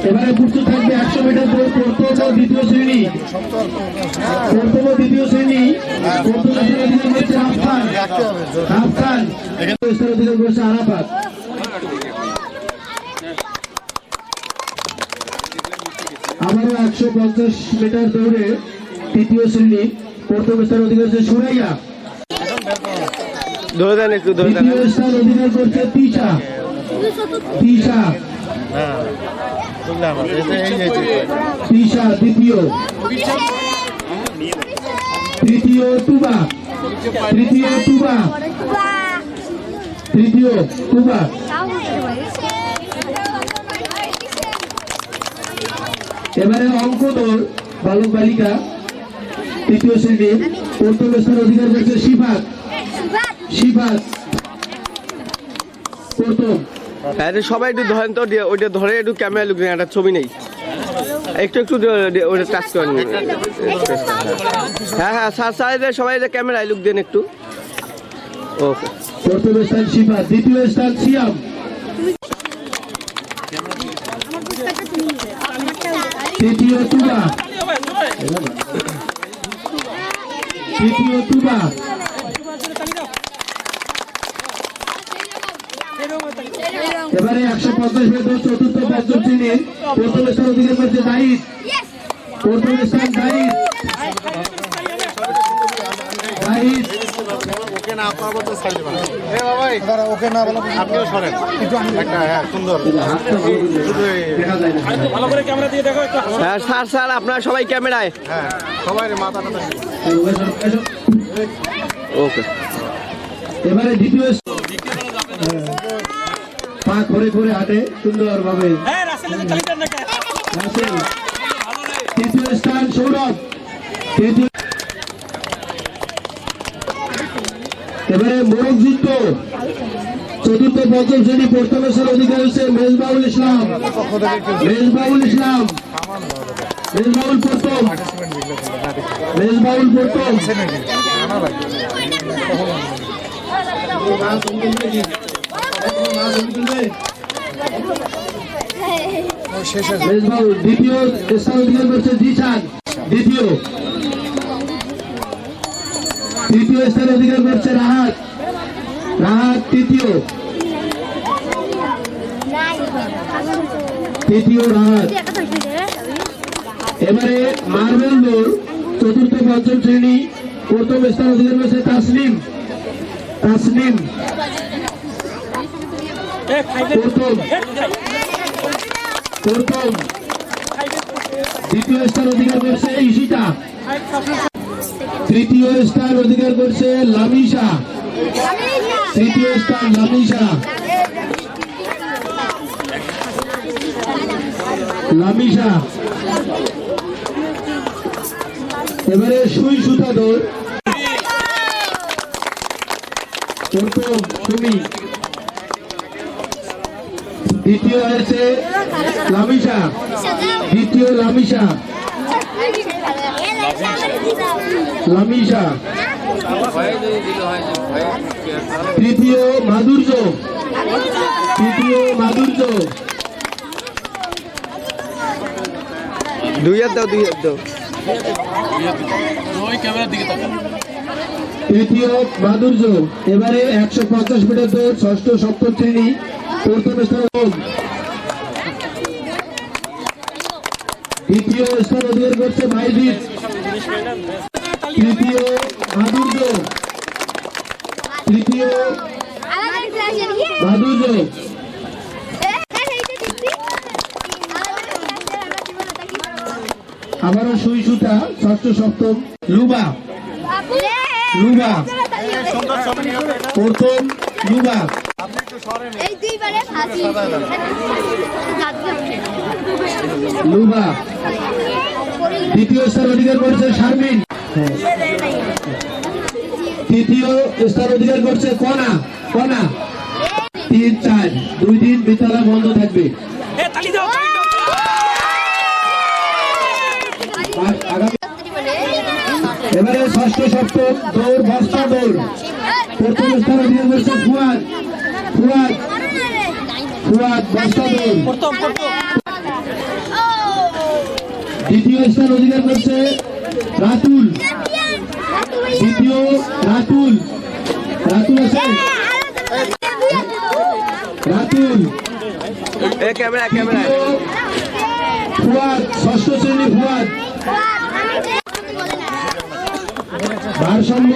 এবারে প্রস্তুত থাকবে 100 মিটার দৌড় প্রথম ও দ্বিতীয় শ্রেণী, প্রথম ও দ্বিতীয় শ্রেণী। প্রথম স্থান অধিকার করছে আফগান, আফগান স্থান অধিকার করছে আরাফাত। আবারও 150 মিটার দৌড়ে তৃতীয় শ্রেণী প্রথম স্থান অধিকার করছে সুরাইয়া, ধরে দেন একটু, ধরে দেন। দ্বিতীয় স্থান অধিকার করছে তিশা, তিশা, তিশা দ্বিতীয়, তৃতীয় তুবা, তৃতীয় তুবা, তৃতীয় তুবা। এবারে অঙ্ক দৌড় বালক বালিকা তৃতীয় শ্রেণী প্রথম স্থান অধিকার করছে শিফাত, শিফাত প্রথম। সবাই একটু ধরেন তো, ওইটা ধরে একটু ক্যামেরা লুক, একটা ছবি নেই, একটু একটু ওটা টাচ করেন। হ্যাঁ হ্যাঁ স্যার, স্যার সবাই ক্যামেরায় লুক দেন একটু। ওকে প্রথম স্থান শিফাত, দ্বিতীয় স্থান সিয়াম, তৃতীয় তুবা, তৃতীয় তুবা। এবারে 150 মিটার চতুর্থ পঞ্চম শ্রেণীর প্রথম স্থান অধিকার করছে জাহিদ, প্রথম স্থান জাহিদ, জাহিদ ওকে না আপনার বলতে ছাড়ি দেবেন। এ বাবা ওকে না বলো, আপনিও সরেন একটা। হ্যাঁ সুন্দর, ভালো করে ক্যামেরা দিয়ে দেখো একটা। হ্যাঁ স্যার, স্যার আপনারা সবাই ক্যামেরায়। হ্যাঁ সবাই মাথাটা। ওকে এবারে দ্বিতীয় পা করে করে হাঁটে সুন্দর ভাবে। তৃতীয় স্থান সৌরভ, তৃতীয়। এবারে মোরগ যুদ্ধ চতুর্থ পঞ্চম শ্রেণী প্রথম স্থান অধিকার হচ্ছে মেজবাউল ইসলাম, মেজবাউল ইসলাম, মেজবাউল প্রথম, মেজবাউল প্রথম। মেজবাউল দ্বিতীয় স্থান অধিকার করছে জিশান দ্বিতীয়। তৃতীয় স্থান অধিকার করছে রাহাত তৃতীয় রাহাত। এবারে মার্বেল দৌড় চতুর্থ পঞ্চম শ্রেণী প্রথম স্থান অধিকার করছে তাসনিম প্রথম। দ্বিতীয় স্থান অধিকার করছে ঈশিতা। তৃতীয় স্থান অধিকার করছে লামিশা। তৃতীয় স্থান লামিশা। এবারে সুই সুতা দৌড় প্রথম সুমি। দ্বিতীয় হয়েছে লামিশা। তৃতীয় মাধুর্য। তৃতীয় মাধুর্য। এবারে 150 মিটার দৌড় ষষ্ঠ সপ্তম শ্রেণী প্রথম স্থান। দ্বিতীয় স্থান অধিকার করছে মাইজিৎ। তৃতীয় মাধুর্য। আবারও সুই সুতা ষষ্ঠ সপ্তম লুবা প্রথম লুবা। দ্বিতীয় স্থান অধিকার করছে শারমিন। তৃতীয় স্থান অধিকার করছে কনা। 3, 4 2 দিন বিদ্যালয় বন্ধ থাকবে। এবারে ষষ্ঠ সপ্তম দৌড় বস্তা দৌড় প্রথম স্থান অধিকার করছে ফুয়াদ বস্তা দৌড়। দ্বিতীয় স্থান অধিকার করছে রাতুল। আছে ফুয়াদ ষষ্ঠ শ্রেণী ফুয়াদ। ভারসাম্য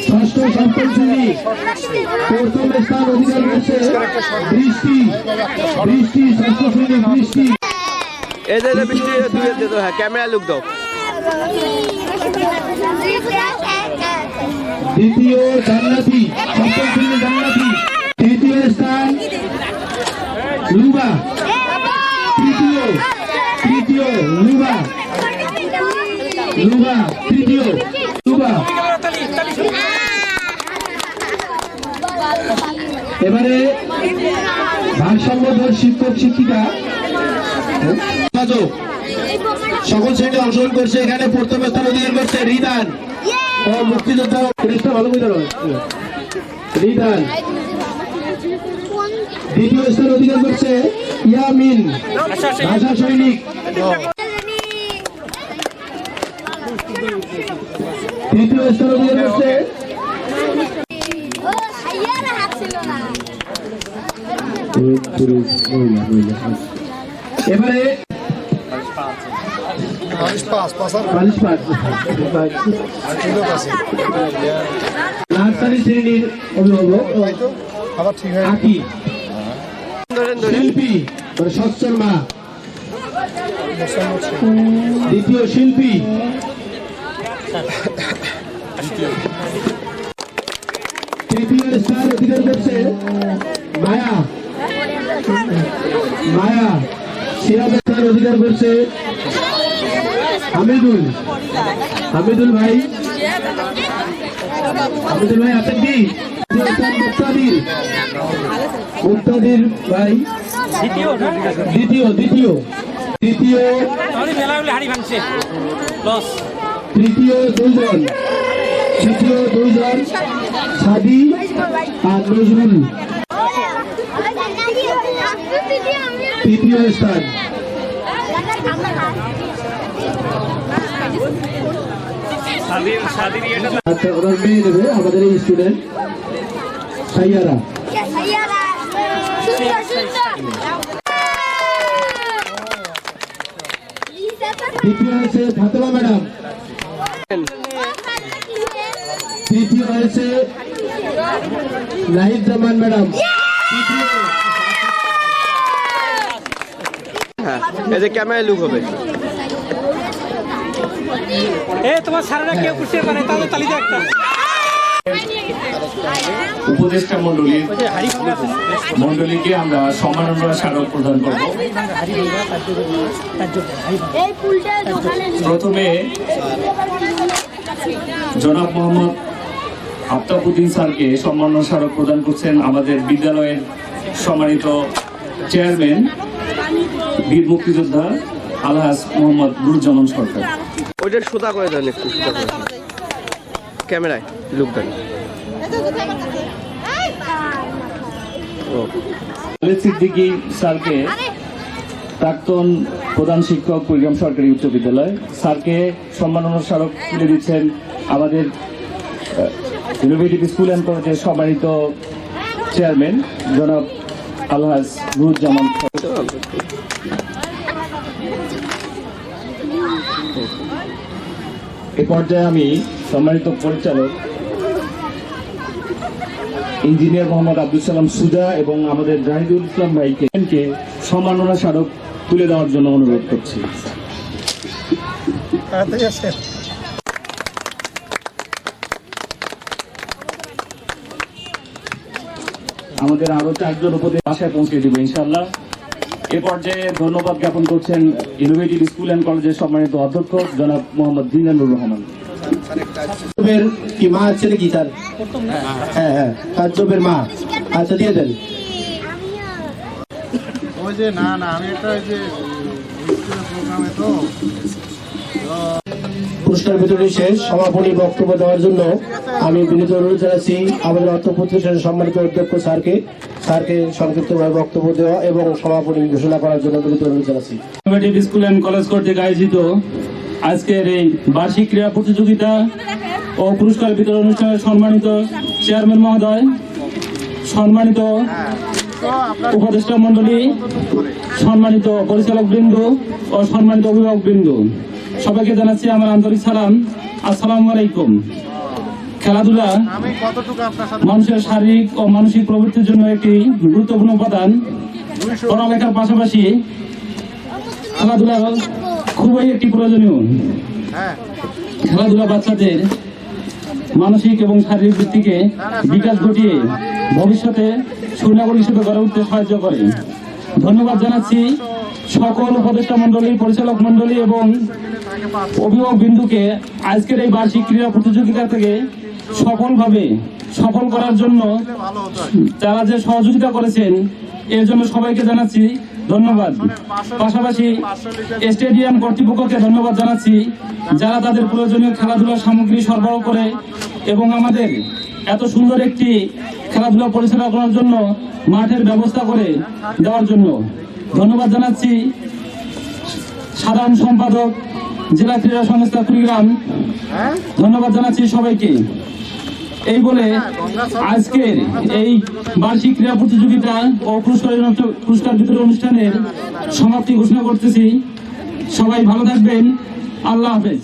ষষ্ঠ সপ্তম শ্রেণী প্রথম স্থান অধিকার করছে বৃষ্টি ষষ্ঠ শ্রেণী বৃষ্টি। ক্যামেরা লুক দাও। দ্বিতীয় জান্নাতি সপ্তম শ্রেণী জান্নাতি। তৃতীয় স্থান লুবা। তৃতীয় লুবা তৃতীয় লুবা। এবারে ভারসাম্য শিক্ষক শিক্ষিকা সকল শ্রেণী অংশগ্রহণ করছে। এখানে প্রথম স্থান অধিকার করছে রিদান ও মুক্তিযোদ্ধা ভালো রিদান। দ্বিতীয় স্থান অধিকার করছে ইয়ামিন ভাষা সৈনিক। তৃতীয় স্থান অধিকার করছে এবারে নার্সারি শ্রেণীর অভিভাবক আকি শিল্পী সচ্ছল মা। দ্বিতীয় শিল্পী। তৃতীয় স্থান অধিকার করছে মায়া। সিরাজ স্থান অধিকার করছে হামিদুল ভাই আছেন কি? মুক্তাদির ভাই দ্বিতীয়। তৃতীয় দুজন তৃতীয় 2 জন সাদি আর নজরুল। তৃতীয় স্থান। আচ্ছা, ওনার মেয়ে নেবে আমাদের এই স্টুডেন্ট সাইয়ারা। তৃতীয় হয়েছে ফাতেমা ম্যাডাম। তৃতীয় হয়েছে নাহিদ জামান ম্যাডাম। এই যে ক্যামেরায় লুক হবে। তোমার সারাটা কেউ বুঝতে পারে তাহলে তালিকা একটা উপদেষ্টা মন্ডলীকে আমরা সম্মাননা স্মারক প্রদান করব। প্রথমে জনাব মোহাম্মদ আফতাবউদ্দিন স্যারকে সম্মাননা স্মারক প্রদান করছেন আমাদের বিদ্যালয়ের সম্মানিত চেয়ারম্যান বীর মুক্তিযোদ্ধা আলহাজ মোহাম্মদ নুরুজ্জামান সরকার। ওইটার সোজা করে দেন, একটু সোজা করে ক্যামেরায় লুক দেন। সিদ্দিকী স্যারকে প্রাক্তন প্রধান শিক্ষক কুড়িগ্রাম সরকারি উচ্চ বিদ্যালয় স্যারকে সম্মাননা স্মারক তুলে দিচ্ছেন আমাদের ইনোভেটিভ স্কুল অ্যান্ড কলেজের সম্মানিত চেয়ারম্যান জনাব আলহাজ নুরুজ্জামান। এ পর্যায়ে আমি সম্মানিত পরিচালক ইঞ্জিনিয়ার মোহাম্মদ আব্দুল সালাম সুজা এবং আমাদের জাহিদুল ইসলাম ভাইকে সম্মাননা স্মারক তুলে দেওয়ার জন্য অনুরোধ করছি। আমাদের আরো 4 জন উপদেষ্টা বাসায় পৌঁছে দেবে ইনশাআল্লাহ। এ পর্যায়ে ধন্যবাদ জ্ঞাপন করছেন ইনোভেটিভ স্কুল অ্যান্ড কলেজের সম্মানিত অধ্যক্ষ জনাব মোহাম্মদ দিনানুর রহমান। কি মা আছে নাকি স্যার? হ্যাঁ হ্যাঁ, তাজ্জবের মা। আচ্ছা, দিয়ে দেন। ওই যে না আমি একটা ওই যে প্রোগ্রামে তো পুরস্কার বিতরণী শেষ। সমাপনী বক্তব্য দেওয়ার জন্য আমি বিনীত অনুরোধ জানাচ্ছি আমাদের অর্থ প্রতিষ্ঠানের সম্মানিত অধ্যক্ষ স্যারকে সংক্ষিপ্তভাবে বক্তব্য দেওয়া এবং সমাপনী ঘোষণা করার জন্য বিনীত অনুরোধ জানাচ্ছি। ইনোভেটিভ স্কুল অ্যান্ড কলেজ কর্তৃক আয়োজিত আজকের এই বার্ষিক ক্রীড়া প্রতিযোগিতা ও পুরস্কার বিতরণ অনুষ্ঠানের সম্মানিত চেয়ারম্যান মহোদয়, সম্মানিত উপদেষ্টা মন্ডলী, সম্মানিত পরিচালক বৃন্দ ও সম্মানিত অভিভাবক বৃন্দ, সবাইকে জানাচ্ছি আমার আন্তরিক সালাম। আসসালামু আলাইকুম। খেলাধুলা মানুষের শারীরিক ও মানসিক প্রবৃত্তির জন্য একটি গুরুত্বপূর্ণ উপাদান। পড়ালেখার পাশাপাশি খেলাধুলা খুবই একটি প্রয়োজনীয়। খেলাধুলা বাচ্চাদের মানসিক এবং শারীরিক ভিত্তিকে বিকাশ ঘটিয়ে ভবিষ্যতে সুনাগরিক হিসেবে গড়ে উঠতে সাহায্য করে। ধন্যবাদ জানাচ্ছি সকল উপদেষ্টা মন্ডলী, পরিচালক মন্ডলী এবং অভিভাবক বিন্দুকে আজকের এই বার্ষিক ক্রীড়া প্রতিযোগিতা থেকে সফল করার জন্য যারা যে সহযোগিতা করেছেন এর জন্য সবাইকে জানাচ্ছি ধন্যবাদ। পাশাপাশি স্টেডিয়াম কর্তৃপক্ষকে ধন্যবাদ জানাচ্ছি যারা তাদের প্রয়োজনীয় খেলাধুলার সামগ্রী সরবরাহ করে এবং আমাদের এত সুন্দর একটি খেলাধুলা পরিচালনা করার জন্য মাঠের ব্যবস্থা করে দেওয়ার জন্য ধন্যবাদ জানাচ্ছি সাধারণ সম্পাদক জেলা ক্রীড়া সংস্থা কুড়িগ্রাম, ধন্যবাদ জানাচ্ছি সবাইকে। এই বলে আজকের এই বার্ষিক ক্রীড়া প্রতিযোগিতা ও পুরস্কার বিতরণ অনুষ্ঠানের সমাপ্তি ঘোষণা করতেছি। সবাই ভালো থাকবেন। আল্লাহ হাফেজ।